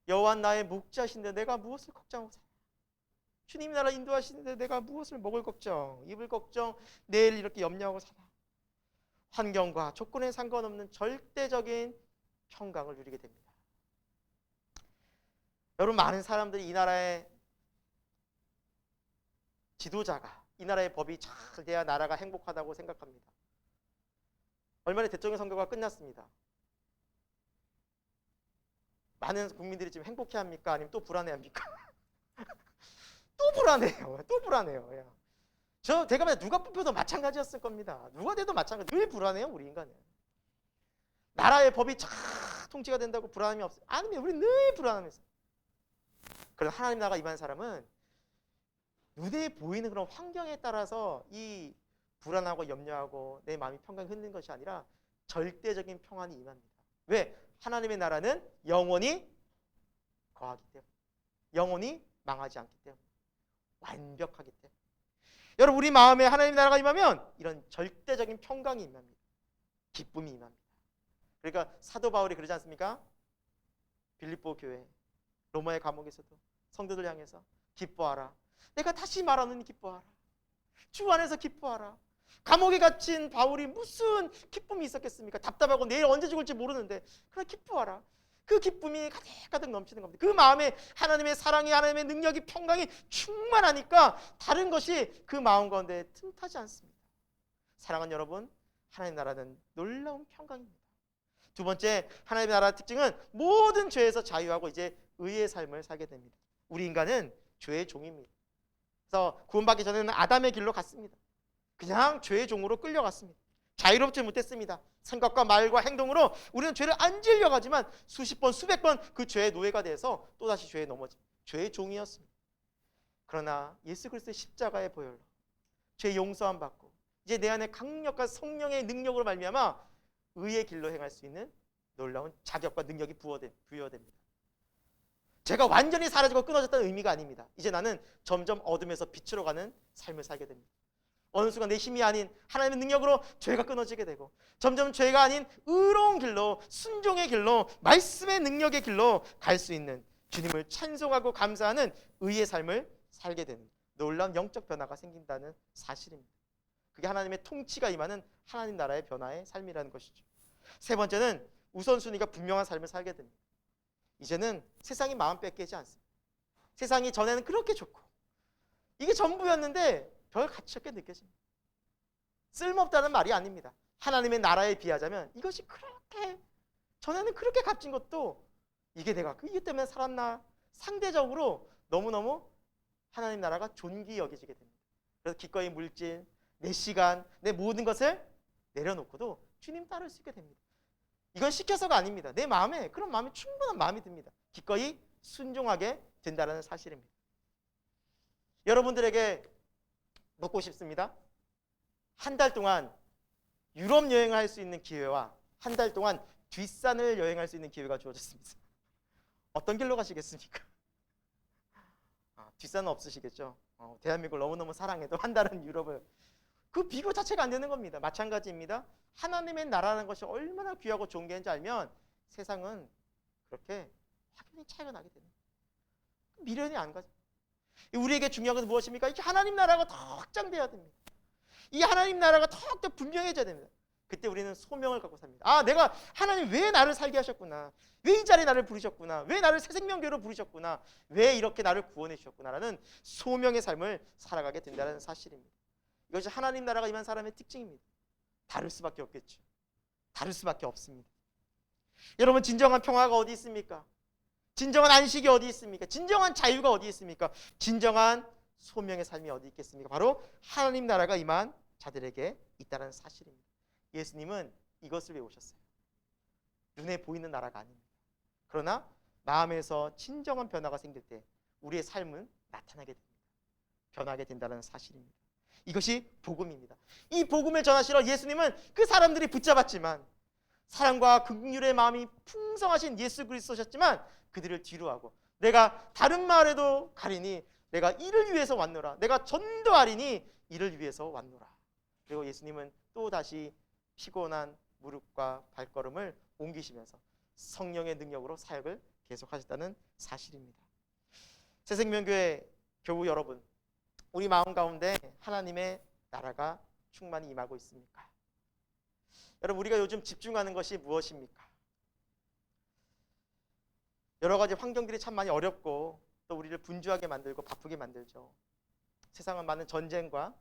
S1: 여호와 나의 목자신데 내가 무엇을 걱정하고 살까? 주님이 나를 인도하시는데 내가 무엇을 먹을 걱정, 입을 걱정, 내일 이렇게 염려하고 살아? 환경과 조건에 상관없는 절대적인 평강을 누리게 됩니다. 여러분, 많은 사람들이 이 나라의 지도자가, 이 나라의 법이 잘 돼야 나라가 행복하다고 생각합니다. 얼마 전에 대통령 선거가 끝났습니다. 많은 국민들이 지금 행복해합니까? 아니면 또 불안해합니까? 또 불안해요. 또 불안해요. 제가 봤을 때 누가 뽑혀도 마찬가지였을 겁니다. 누가 돼도 마찬가지. 늘 불안해요, 우리 인간은. 나라의 법이 잘 통치가 된다고 불안함이 없어요. 아니면 우리 늘 불안하면서. 그래서 하나님 나라가 임한 사람은 눈에 보이는 그런 환경에 따라서 이 불안하고 염려하고 내 마음이 평강이 흐르는 것이 아니라 절대적인 평안이 임합니다. 왜? 하나님의 나라는 영원히 거하기 때문에, 영원히 망하지 않기 때문에, 완벽하기 때문에. 여러분, 우리 마음에 하나님의 나라가 임하면 이런 절대적인 평강이 임합니다. 기쁨이 임합니다. 그러니까 사도 바울이 그러지 않습니까? 빌립보 교회, 로마의 감옥에서도 성도들 향해서 기뻐하라. 내가 다시 말하노니 기뻐하라. 주 안에서 기뻐하라. 감옥에 갇힌 바울이 무슨 기쁨이 있었겠습니까? 답답하고 내일 언제 죽을지 모르는데 그러나 기뻐하라. 그 기쁨이 가득가득 넘치는 겁니다. 그 마음에 하나님의 사랑이, 하나님의 능력이, 평강이 충만하니까 다른 것이 그 마음 가운데 틈타지 않습니다. 사랑하는 여러분, 하나님 나라는 놀라운 평강입니다. 두 번째, 하나님의 나라의 특징은 모든 죄에서 자유하고 이제 의의 삶을 살게 됩니다. 우리 인간은 죄의 종입니다. 그래서 구원받기 전에는 아담의 길로 갔습니다. 그냥 죄의 종으로 끌려갔습니다. 자유롭지 못했습니다. 생각과 말과 행동으로 우리는 죄를 안 지으려고 하지만 수십 번 수백 번 그 죄의 노예가 돼서 또다시 죄에 넘어집니다. 죄의 종이었습니다. 그러나 예수 그리스도의 십자가의 보혈로 죄 용서함 받고 이제 내 안에 강력한 성령의 능력으로 말미암아 의의 길로 행할 수 있는 놀라운 자격과 능력이 부여됩니다. 제가 완전히 사라지고 끊어졌다는 의미가 아닙니다. 이제 나는 점점 어둠에서 빛으로 가는 삶을 살게 됩니다. 어느 순간 내 힘이 아닌 하나님의 능력으로 죄가 끊어지게 되고 점점 죄가 아닌 의로운 길로, 순종의 길로, 말씀의 능력의 길로 갈 수 있는 주님을 찬송하고 감사하는 의의 삶을 살게 되는 놀라운 영적 변화가 생긴다는 사실입니다. 그게 하나님의 통치가 임하는 하나님 나라의 변화의 삶이라는 것이죠. 세 번째는 우선순위가 분명한 삶을 살게 됩니다. 이제는 세상이 마음 뺏기지 않습니다. 세상이 전에는 그렇게 좋고 이게 전부였는데 별 가치 없게 느껴집니다. 쓸모없다는 말이 아닙니다. 하나님의 나라에 비하자면 이것이 그렇게 전에는 그렇게 값진 것도 이게 내가 이것 때문에 살았나 상대적으로 너무너무 하나님 나라가 존귀 여겨지게 됩니다. 그래서 기꺼이 물질, 내 시간, 내 모든 것을 내려놓고도 주님 따를 수 있게 됩니다. 이건 시켜서가 아닙니다. 내 마음에 그런 마음이 충분한 마음이 듭니다. 기꺼이 순종하게 된다는 사실입니다. 여러분들에게 묻고 싶습니다. 한 달 동안 유럽 여행을 할 수 있는 기회와 한 달 동안 뒷산을 여행할 수 있는 기회가 주어졌습니다. 어떤 길로 가시겠습니까? 뒷산은 없으시겠죠. 대한민국을 너무너무 사랑해도 한 달은 유럽을 그 비교 자체가 안 되는 겁니다. 마찬가지입니다. 하나님의 나라라는 것이 얼마나 귀하고 좋은 게 있는지 알면 세상은 그렇게 확연히 차이가 나게 됩니다. 미련이 안 가죠. 우리에게 중요한 것은 무엇입니까? 이 하나님 나라가 더 확장돼야 됩니다. 이 하나님 나라가 더욱더 분명해져야 됩니다. 그때 우리는 소명을 갖고 삽니다. 내가 하나님 왜 나를 살게 하셨구나. 왜 이 자리에 나를 부르셨구나. 왜 나를 새생명교로 부르셨구나. 왜 이렇게 나를 구원해 주셨구나라는 소명의 삶을 살아가게 된다는 사실입니다. 이것이 하나님 나라가 임한 사람의 특징입니다. 다를 수밖에 없겠죠. 다를 수밖에 없습니다. 여러분, 진정한 평화가 어디 있습니까? 진정한 안식이 어디 있습니까? 진정한 자유가 어디 있습니까? 진정한 소명의 삶이 어디 있겠습니까? 바로 하나님 나라가 임한 자들에게 있다는 사실입니다. 예수님은 이것을 외우셨어요. 눈에 보이는 나라가 아닙니다. 그러나 마음에서 진정한 변화가 생길 때 우리의 삶은 나타나게 됩니다. 변하게 된다는 사실입니다. 이것이 복음입니다. 이 복음을 전하시러 예수님은 그 사람들이 붙잡았지만 사랑과 긍휼의 마음이 풍성하신 예수 그리스도셨지만 그들을 뒤로하고 내가 다른 마을에도 가리니 내가 이를 위해서 왔노라. 내가 전도하리니 이를 위해서 왔노라. 그리고 예수님은 또다시 피곤한 무릎과 발걸음을 옮기시면서 성령의 능력으로 사역을 계속하셨다는 사실입니다. 새생명교회 교우 여러분, 우리 마음 가운데 하나님의 나라가 충만히 임하고 있습니까? 여러분, 우리가 요즘 집중하는 것이 무엇입니까? 여러 가지 환경들이 참 많이 어렵고 또 우리를 분주하게 만들고 바쁘게 만들죠. 세상은 많은 전쟁과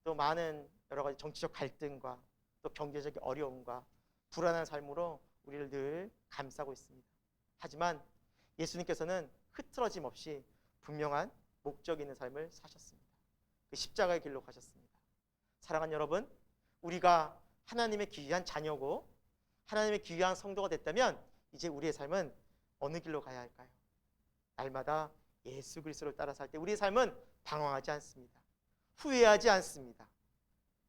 S1: 또 많은 여러 가지 정치적 갈등과 또 경제적 어려움과 불안한 삶으로 우리를 늘 감싸고 있습니다. 하지만 예수님께서는 흐트러짐 없이 분명한 목적 있는 삶을 사셨습니다. 그 십자가의 길로 가셨습니다. 사랑하는 여러분, 우리가 하나님의 귀한 자녀고 하나님의 귀한 성도가 됐다면 이제 우리의 삶은 어느 길로 가야 할까요? 날마다 예수 그리스도를 따라 살 때 우리의 삶은 방황하지 않습니다. 후회하지 않습니다.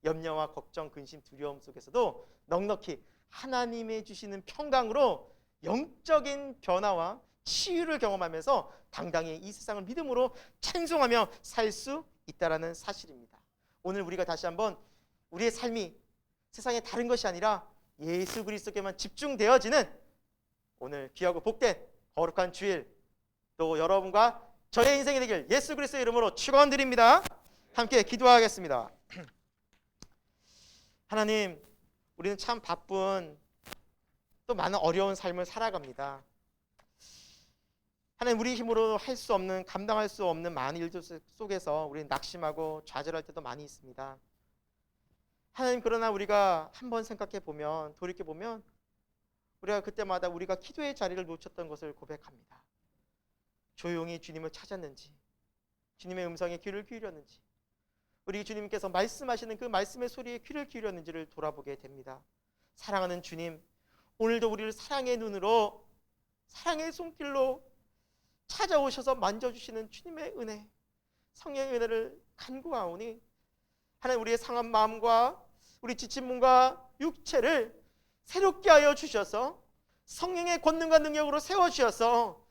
S1: 염려와 걱정, 근심, 두려움 속에서도 넉넉히 하나님이 주시는 평강으로 영적인 변화와 치유를 경험하면서 당당히 이 세상을 믿음으로 찬송하며 살 수 있다는 사실입니다. 오늘 우리가 다시 한번 우리의 삶이 세상에 다른 것이 아니라 예수 그리스도께만 집중되어지는 오늘 귀하고 복된 거룩한 주일, 또 여러분과 저의 인생이 되길 예수 그리스도의 이름으로 축원드립니다. 함께 기도하겠습니다. 하나님, 우리는 참 바쁜 또 많은 어려운 삶을 살아갑니다. 하나님, 우리 힘으로 할 수 없는, 감당할 수 없는 많은 일들 속에서 우리는 낙심하고 좌절할 때도 많이 있습니다. 하나님, 그러나 우리가 한번 생각해 보면, 돌이켜 보면 우리가 그때마다 우리가 기도의 자리를 놓쳤던 것을 고백합니다. 조용히 주님을 찾았는지, 주님의 음성에 귀를 기울였는지, 우리 주님께서 말씀하시는 그 말씀의 소리에 귀를 기울였는지를 돌아보게 됩니다. 사랑하는 주님, 오늘도 우리를 사랑의 눈으로, 사랑의 손길로 찾아오셔서 만져주시는 주님의 은혜, 성령의 은혜를 간구하오니 하나님, 우리의 상한 마음과 우리 지친 몸과 육체를 새롭게 하여 주셔서 성령의 권능과 능력으로 세워주셔서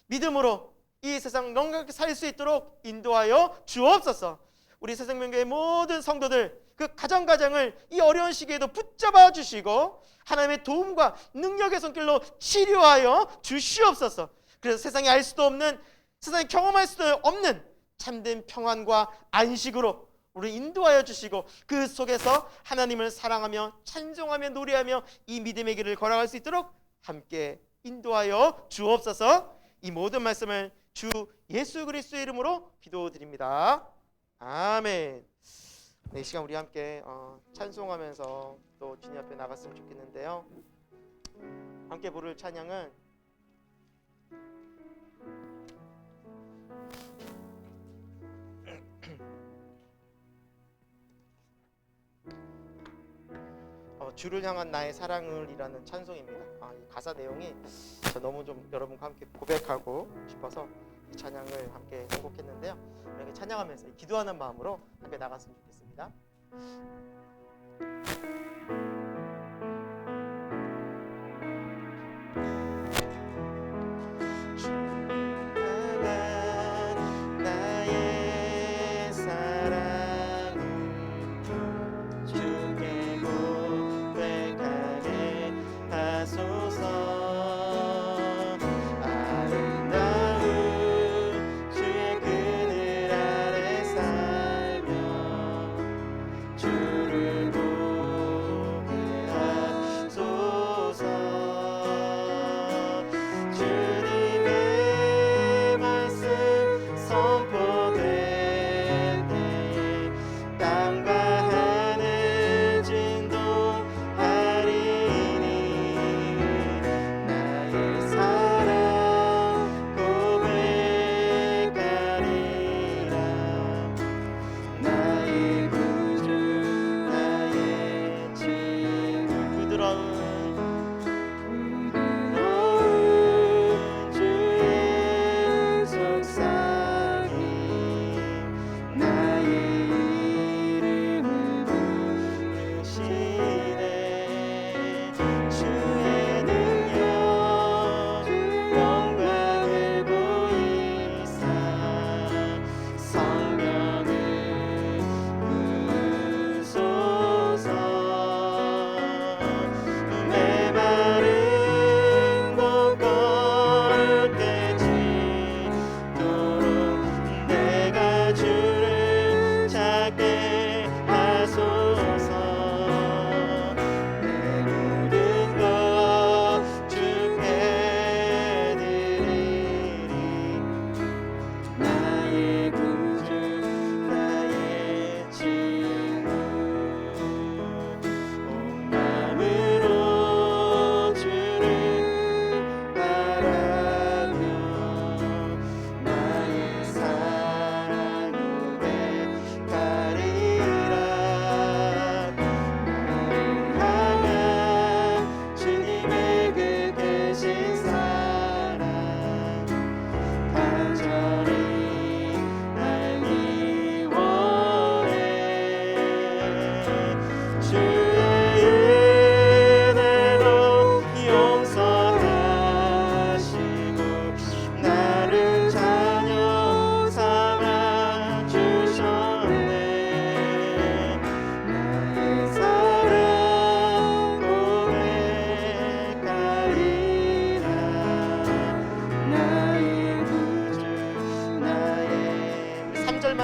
S1: 믿음으로 이 세상 넉넉하게 살 수 있도록 인도하여 주옵소서. 우리 새생명교회 모든 성도들 그 가정을 이 어려운 시기에도 붙잡아 주시고 하나님의 도움과 능력의 손길로 치료하여 주시옵소서. 그래서 세상에 알 수도 없는, 세상에 경험할 수도 없는 참된 평안과 안식으로 우리 인도하여 주시고 그 속에서 하나님을 사랑하며 찬송하며 노래하며 이 믿음의 길을 걸어갈 수 있도록 함께 인도하여 주옵소서. 이 모든 말씀을 주 예수 그리스도의 이름으로 기도드립니다. 아멘. 네, 이 시간 우리 함께 찬송하면서 또 주님 앞에 나갔으면 좋겠는데요. 함께 부를 찬양은 주를 향한 나의 사랑을 이라는 찬송입니다. 이 가사 내용이 너무 좀 여러분과 함께 고백하고 싶어서 이 찬양을 함께 선곡했는데요. 이렇게 찬양하면서 기도하는 마음으로 함께 나갔으면 좋겠습니다.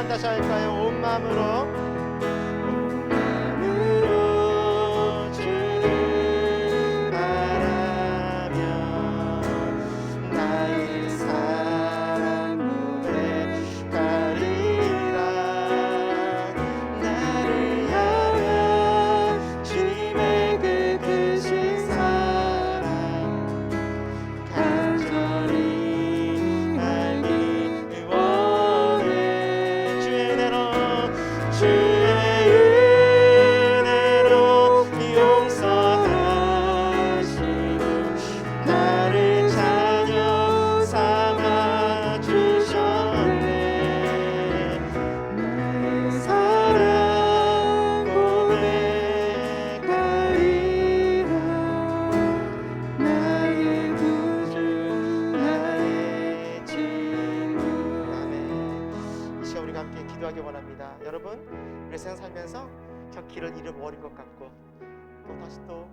S1: 다시 할까요? 온 마음으로 주를 바라며 나의 사랑 고백하리라. 나를 향한 함께 기도하기 원합니다. 여러분, 우리 세상 살면서 저 길을 잃어버린 것 같고 또 다시 또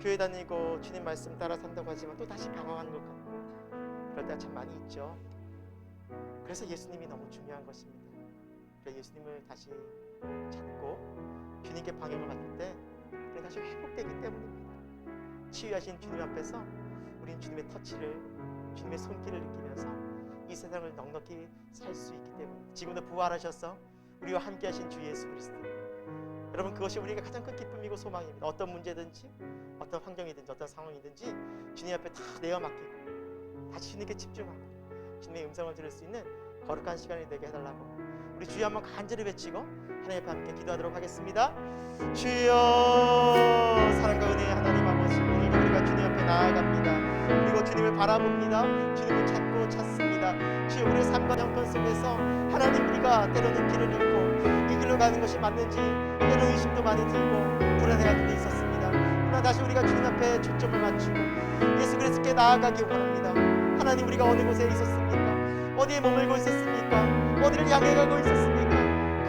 S1: 교회 다니고 주님 말씀 따라 산다고 하지만 또 다시 방황하는 것 같고 그럴 때가 참 많이 있죠. 그래서 예수님이 너무 중요한 것입니다. 그래서 예수님을 다시 찾고 주님께 방향을 맡을 때 우리는 다시 회복되기 때문입니다. 치유하신 주님 앞에서 우리는 주님의 터치를, 주님의 손길을 느끼면서 이 세상을 넉넉히 살 수 있기 때문입니다. 지금도 부활하셔서 우리와 함께 하신 주 예수 그리스도, 여러분, 그것이 우리에게 가장 큰 기쁨이고 소망입니다. 어떤 문제든지 어떤 환경이든지 어떤 상황이든지 주님 앞에 다 내어 맡기고 다시 주님께 집중하고 주님의 음성을 들을 수 있는 거룩한 시간이 되게 해달라고 우리 주여 한번 간절히 외치고 하나님 앞에 함께 기도하도록 하겠습니다. 주여, 사랑과 은혜의 하나님 아버지, 오늘도 우리가 주님 앞에 나아갑니다. 그리고 주님을 바라봅니다. 주님을 찾고 찾습니다. 주여, 우리의 삶과 형편 속에서 하나님, 우리가 때로는 길을 잃고 이 길로 가는 것이 맞는지 때로는 의심도 많이 들고 불안해할 때도 있었습니다. 그러나 다시 우리가 주님 앞에 초점을 맞추고 예수 그리스도께 나아가기 원합니다. 하나님, 우리가 어느 곳에 있었습니까? 어디에 머물고 있었습니까? 어디를 향해 가고 있었습니까?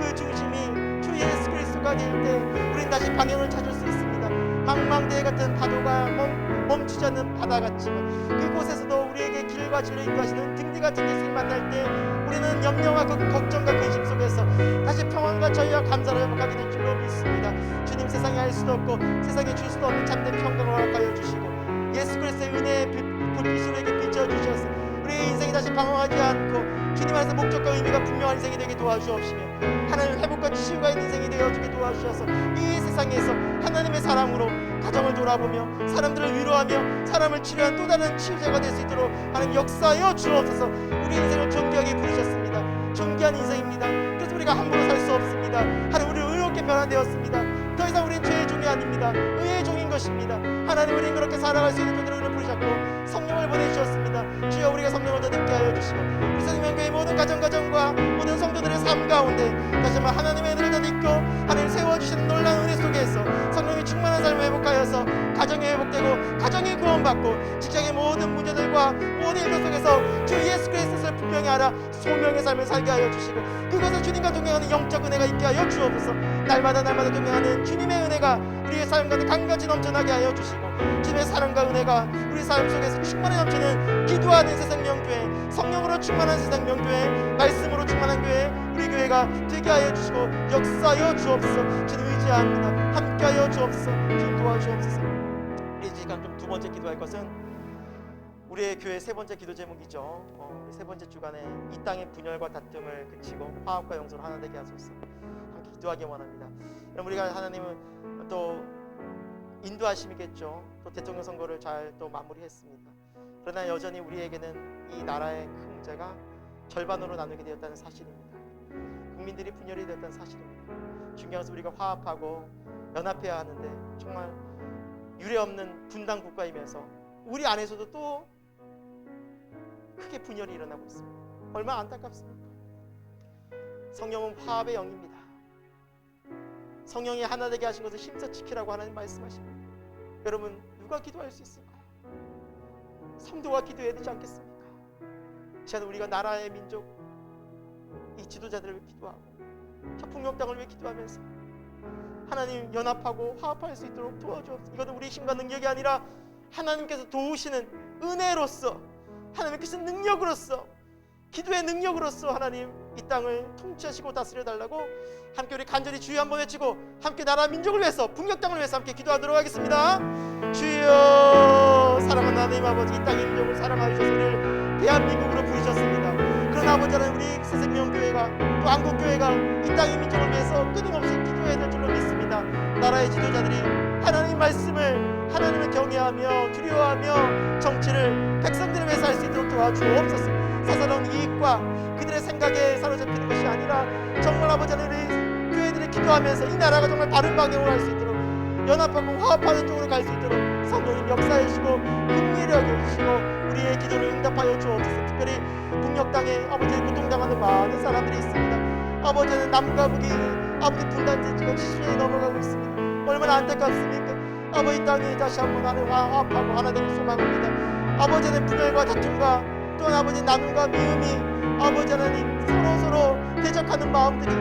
S1: 그 중심이 주 예수 그리스도가 될 때 우리는 다시 방향을 찾을 수 있습니다. 망망대해 같은 파도가 멈추지 않는 바다 같지만 그곳에서도 우리에게 길과 진리 인도하시는 등대 같은 예수를 만날 때 우리는 염려와 걱정과 근심 속에서 다시 평안과 저희와 감사를 회복하게 될 줄로 믿습니다. 주님, 세상에 할 수도 없고 세상에 줄 수도 없는 참된 평강을 허락하여 주시고 예수 그리스도의 은혜의 불빛으로 이렇게 비춰주셔서 우리의 인생이 다시 방황하지 않고 주님 안에서 목적과 의미가 분명한 인생이 되게 도와주옵시며 하나님 회복과 치유가 있는 인생이 되어주게 도와주셔서 이 세상에서 하나님의 사랑으로 가정을 돌아보며 사람들을 위로하며 사람을 치료한 또 다른 치유자가 될 수 있도록 하나님 역사하여 주옵소서. 우리 인생을 존귀하게 부르셨습니다. 존귀한 인생입니다. 그래서 우리가 함부로 살 수 없습니다. 하나님, 우리 의롭게 변화되었습니다. 더 이상 우리는 죄의 종이 아닙니다. 의의 종인 것입니다. 하나님, 우리는 그렇게 살아갈 수 있는 존재로 우리를 부르셨고 성령을 보내주셨습니다. 주여, 우리가 성령을 더 늦게 하여 주시고 우리 성령교회 모든 가정과 모든 성도들의 삶 가운데 다시 한번 하나님의 은혜를 더 믿고 하나님 세워주시는 놀라운 은혜 속에서 성령이 충만한 삶을 회복하여서 가정이 회복되고 가정이 구원받고 직장의 모든 문제들과 모든 일들 속에서 주 예수 그리스도를 분명히 알아 소명의 삶을 살게 하여 주시고 그것을 주님과 동행하는 영적 은혜가 있게 하여 주옵소서. 날마다 동행하는 주님의 은혜가 우리의 삶 가운데 강같이 넘쳐나게 하여 주시고 주님의 사랑과 은혜가 우리 삶 속에서 충만히 넘치는 기도하는 새생명교회, 성령으로 충만한 새생명교회, 말씀으로 충만한 교회, 우리 교회가 되게 하여 주시고 역사하여 주옵소서. 주님 의지합니다. 함께하여 주옵소서. 주님 도와주옵소서. 우리 시간 좀 두 번째 기도할 것은 우리의 교회 세 번째 기도 제목이죠. 세 번째 주간에 이 땅의 분열과 다툼을 그치고 화합과 용서로 하나 되게 하소서. 함께 기도하기 원합니다. 우리가 하나님은 또 인도하심이겠죠. 또 대통령 선거를 잘 또 마무리했습니다. 그러나 여전히 우리에게는 이 나라의 큰 문제가 절반으로 나누게 되었다는 사실입니다. 국민들이 분열이 되었다는 사실입니다. 중요한 것은 우리가 화합하고 연합해야 하는데 정말 유례없는 분단 국가이면서 우리 안에서도 또 크게 분열이 일어나고 있습니다. 얼마나 안타깝습니까? 성령은 화합의 영입니다. 성령이 하나 되게 하신 것을 힘써 지키라고 하나님 말씀하십니다. 여러분, 누가 기도할 수 있을까요? 성도가 기도해야 되지 않겠습니까? 시간 우리가 나라의 민족 이 지도자들을 위해 기도하고 저 폭력당을 위해 기도하면서 하나님 연합하고 화합할 수 있도록 도와주옵소서. 이것은 우리 힘과 능력이 아니라 하나님께서 도우시는 은혜로서 하나님께서 능력으로서 기도의 능력으로서 하나님 이 땅을 통치하시고 다스려 달라고 함께 우리 간절히 주여 한번 외치고 함께 나라 민족을 위해서 북녘 땅을 위해서 함께 기도하도록 하겠습니다. 주여, 사랑하는 하나님 아버지, 이 땅의 민족을 사랑하여 주셔서 우리를 대한민국으로 부르셨습니다. 그러나 아버지 하나님, 우리 새생명교회가 또 한국교회가 이 땅의 민족을 위해서 끊임없이 기도해야 될 줄로 믿습니다. 나라의 지도자들이 하나님 말씀을 하나님을 경외하며 두려워하며 정치를 백성들을 위해서 할 수 있도록 도와주옵소서. 사사로운 이익과 그들의 생각에 사로잡히는 것이 아니라 정말 아버지 하나님, 교회들이 기도하면서 이 나라가 정말 바른 방향으로 갈 수 있도록 연합하고 화합하는 쪽으로 갈 수 있도록 성령님 역사해 주시고 긍휼히 여겨 주시고 우리의 기도를 응답하여 주옵소서. 특별히 북녘 땅에 아버지 고통당하는 많은 사람들이 있습니다. 아버지는 남과 북이 아버지 분단지지가 시순이 넘어가고 있습니다. 얼마나 안타깝습니까? 아버지 땅이 다시 한번 하나님 화합하고 하나 되길 소망합니다. 아버지는 분열과 다툼과 또한 아버지 나눔과 미움이 아버지 하나님 서로 대적하는 마음들이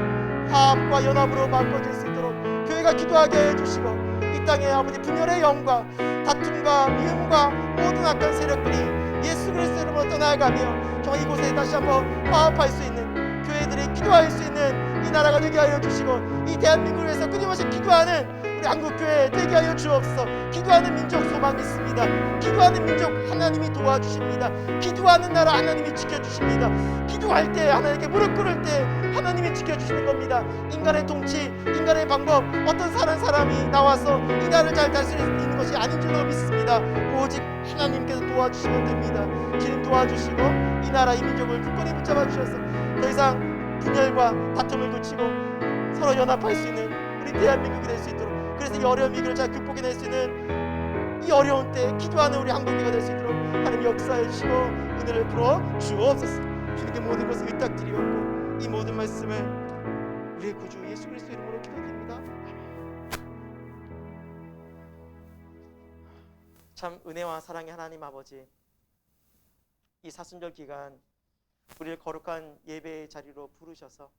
S1: 화합과 연합으로 바꿔질 수 있도록 교회가 기도하게 해주시고, 이 땅에 아버지 분열의 영과 다툼과 미움과 모든 악한 세력들이 예수 그리스도 이름으로 떠나가며 정말 이곳에 다시 한번 화합할 수 있는, 교회들이 기도할 수 있는 이 나라가 되게 하여 주시고, 이 대한민국을 위해서 끊임없이 기도하는 우리 한국교회 되게 하여 주옵소서. 기도하는 민족 소망 있습니다. 기도하는 민족 하나님이 도와주십니다. 기도하는 나라 하나님이 지켜주십니다. 기도할 때, 하나님께 무릎 꿇을 때 하나님이 지켜주시는 겁니다. 인간의 통치, 인간의 방법, 어떤 사람이 나와서 이 나라를 잘 다스릴 수 있는 것이 아닌 줄로 믿습니다. 오직 하나님께서 도와주시면 됩니다. 주님 도와주시고 이 나라 이 민족을 굳건히 붙잡아 주셔서 더 이상 분열과 다툼을 그치고 서로 연합할 수 있는 우리 대한민국이 될 수 있도록, 그래서 이 어려운 위기를 잘 극복해낼 수 있는 이 어려운 때 기도하는 우리 한국교회가 될 수 있도록 하나님 역사해 주시고 은혜를 풀어 주옵소서. 주님께 모든 것을 의탁드리옵고 이 모든 말씀을 우리의 구주 예수 그리스도 이름으로 기도드립니다. 참 은혜와 사랑의 하나님 아버지, 이 사순절 기간 우리를 거룩한 예배의 자리로 부르셔서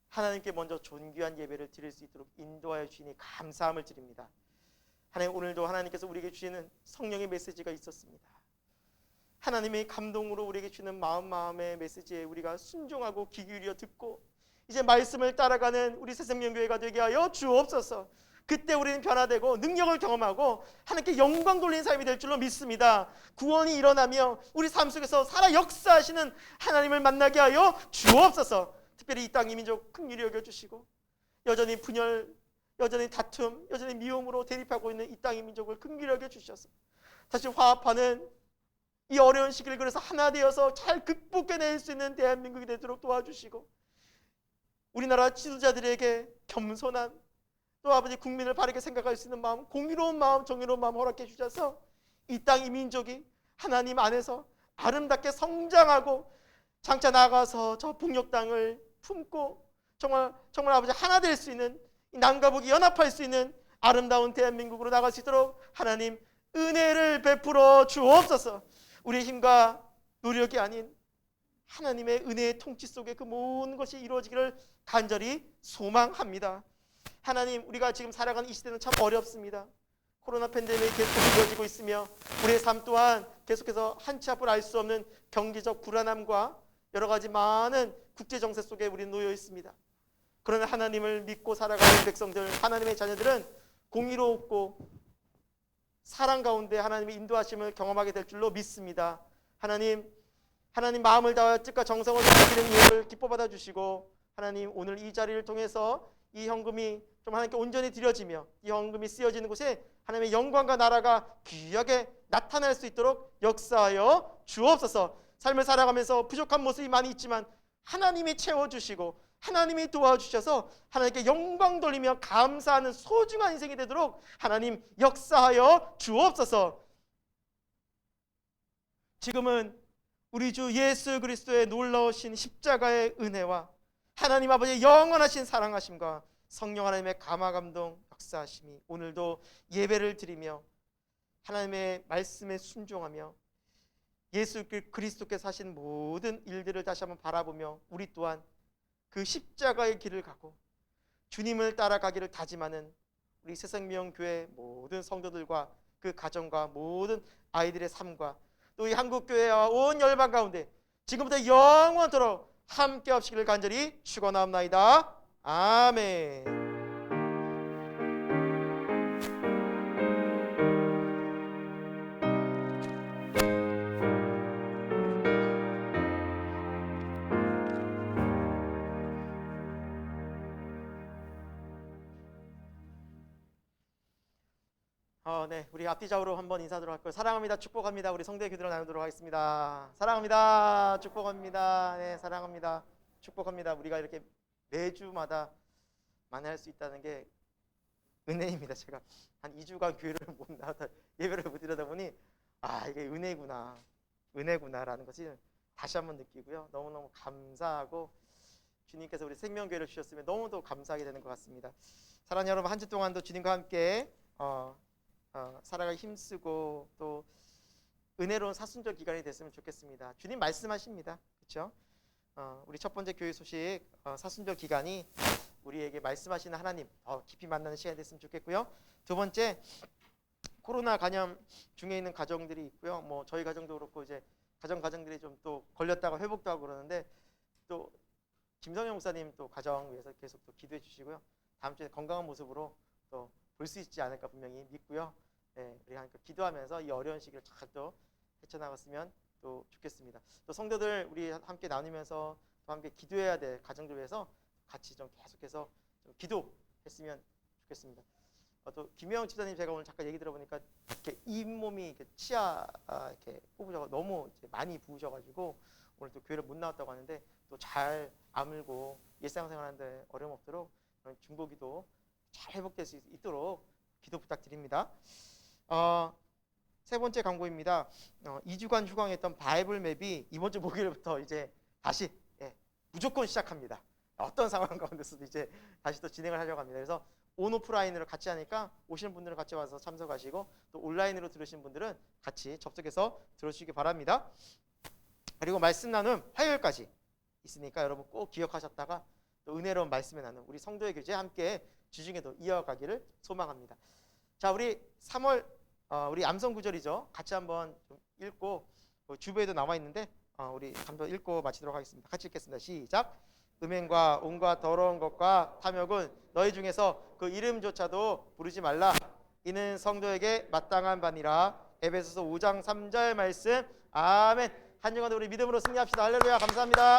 S1: 하나님께 먼저 존귀한 예배를 드릴 수 있도록 인도하여 주시니 감사함을 드립니다. 하나님, 오늘도 하나님께서 우리에게 주시는 성령의 메시지가 있었습니다. 하나님의 감동으로 우리에게 주는 마음의 메시지에 우리가 순종하고 귀 기울여 듣고 이제 말씀을 따라가는 우리 새생명교회가 되게 하여 주옵소서. 그때 우리는 변화되고 능력을 경험하고 하나님께 영광 돌리는 삶이 될 줄로 믿습니다. 구원이 일어나며 우리 삶 속에서 살아 역사하시는 하나님을 만나게 하여 주옵소서. 특별히 이 땅 이 민족 긍휼히 여겨주시고 여전히 분열, 여전히 다툼, 여전히 미움으로 대립하고 있는 이 땅 이 민족을 긍휼히 여겨주셔서 다시 화합하는 이 어려운 시기를 그래서 하나 되어서 잘 극복해낼 수 있는 대한민국이 되도록 도와주시고, 우리나라 지도자들에게 겸손한, 또 아버지 국민을 바르게 생각할 수 있는 마음, 공의로운 마음, 정의로운 마음 허락해 주셔서 이 땅 이 민족이 하나님 안에서 아름답게 성장하고 장차 나아가서 저 북녘 땅을 품고 정말 아버지 하나 될 수 있는, 이 남과 북이 연합할 수 있는 아름다운 대한민국으로 나갈 수 있도록 하나님 은혜를 베풀어 주옵소서. 우리의 힘과 노력이 아닌 하나님의 은혜의 통치 속에 그 모든 것이 이루어지기를 간절히 소망합니다. 하나님, 우리가 지금 살아가는 이 시대는 참 어렵습니다. 코로나 팬데믹이 계속 이어지고 있으며 우리의 삶 또한 계속해서 한치 앞을 알 수 없는 경제적 불안함과 여러 가지 많은 국제 정세 속에 우리는 놓여 있습니다. 그러나 하나님을 믿고 살아가는 백성들, 하나님의 자녀들은 공의롭고 사랑 가운데 하나님의 인도하심을 경험하게 될 줄로 믿습니다. 하나님 마음을 다하여 뜻과 정성을 다하시는 예를 기뻐 받아주시고, 하나님 오늘 이 자리를 통해서 이 헌금이 좀 하나님께 온전히 드려지며 이 헌금이 쓰여지는 곳에 하나님의 영광과 나라가 귀하게 나타날 수 있도록 역사하여 주옵소서. 삶을 살아가면서 부족한 모습이 많이 있지만 하나님이 채워주시고 하나님이 도와주셔서 하나님께 영광 돌리며 감사하는 소중한 인생이 되도록 하나님 역사하여 주옵소서. 지금은 우리 주 예수 그리스도의 놀라우신 십자가의 은혜와 하나님 아버지의 영원하신 사랑하심과 성령 하나님의 감화감동 역사하심이 오늘도 예배를 드리며 하나님의 말씀에 순종하며 예수 그리스도께서 하신 모든 일들을 다시 한번 바라보며 우리 또한 그 십자가의 길을 가고 주님을 따라가기를 다짐하는 우리 새생명교회 모든 성도들과 그 가정과 모든 아이들의 삶과 또 이 한국교회와 온 열방 가운데 지금부터 영원토록 함께 하시기를 간절히 축원하옵나이다. 아멘. 네, 우리 앞뒤좌우로 한번 인사드리도록 할 거예요. 사랑합니다. 축복합니다. 우리 성도의 기도를 나누도록 하겠습니다. 사랑합니다. 축복합니다. 네, 사랑합니다. 축복합니다. 우리가 이렇게 매주마다 만날 수 있다는 게 은혜입니다. 제가 한 2주간 교회를 못 나가다 예배를 못 드리다 보니 이게 은혜구나라는 것이 다시 한번 느끼고요. 너무너무 감사하고 주님께서 우리 생명교회를 주셨으면 너무도 감사하게 되는 것 같습니다. 사랑하는 여러분, 한 주 동안도 주님과 함께 살아가기 힘쓰고 또 은혜로운 사순절 기간이 됐으면 좋겠습니다. 주님 말씀하십니다. 그렇죠? 우리 첫 번째 교회 소식 사순절 기간이 우리에게 말씀하시는 하나님 깊이 만나는 시간이 됐으면 좋겠고요. 두 번째, 코로나 감염 중에 있는 가정들이 있고요. 뭐 저희 가정도 그렇고 이제 가정들이 좀 또 걸렸다가 회복도 하고 그러는데 또 김성현 목사님 또 가정 위해서 계속 또 기도해 주시고요. 다음 주에 건강한 모습으로 또 볼 수 있지 않을까 분명히 믿고요. 네, 우리 함께 기도하면서 이 어려운 시기를 잘 또 헤쳐나갔으면 또 좋겠습니다. 또 성도들 우리 함께 나누면서 또 함께 기도해야 될 가정들 위해서 같이 좀 계속해서 좀 기도했으면 좋겠습니다. 또 김영 지사님 제가 오늘 잠깐 얘기 들어보니까 이렇게 잇몸이 이렇게 치아 이렇게 뽑으셔서 너무 이제 많이 부으셔가지고 오늘 또 교회를 못 나왔다고 하는데 또 잘 아물고 일상생활하는데 어려움 없도록 중보기도 잘 회복될 수 있도록 기도 부탁드립니다. 세 번째 광고입니다. 2주간 휴강했던 바이블 맵이 이번 주 목요일부터 이제 다시 무조건 시작합니다. 어떤 상황 가운데서도 이제 다시 또 진행을 하려고 합니다. 그래서 온오프라인으로 같이 하니까 오시는 분들은 같이 와서 참석하시고 또 온라인으로 들으시는 분들은 같이 접속해서 들어주시기 바랍니다. 그리고 말씀 나눔 화요일까지 있으니까 여러분 꼭 기억하셨다가 또 은혜로운 말씀의 나눔 우리 성도의 교제 함께 주중에도 이어가기를 소망합니다. 자, 우리 3월 우리 암송 구절이죠. 같이 한번 좀 읽고 주부에도 나와 있는데 우리 한번 읽고 마치도록 하겠습니다. 같이 읽겠습니다. 시작. 음행과 온갖 더러운 것과 탐욕은 너희 중에서 그 이름조차도 부르지 말라. 이는 성도에게 마땅한 바니라. 에베소서 5장 3절 말씀. 아멘. 한 주간도 우리 믿음으로 승리합시다. 할렐루야. 감사합니다.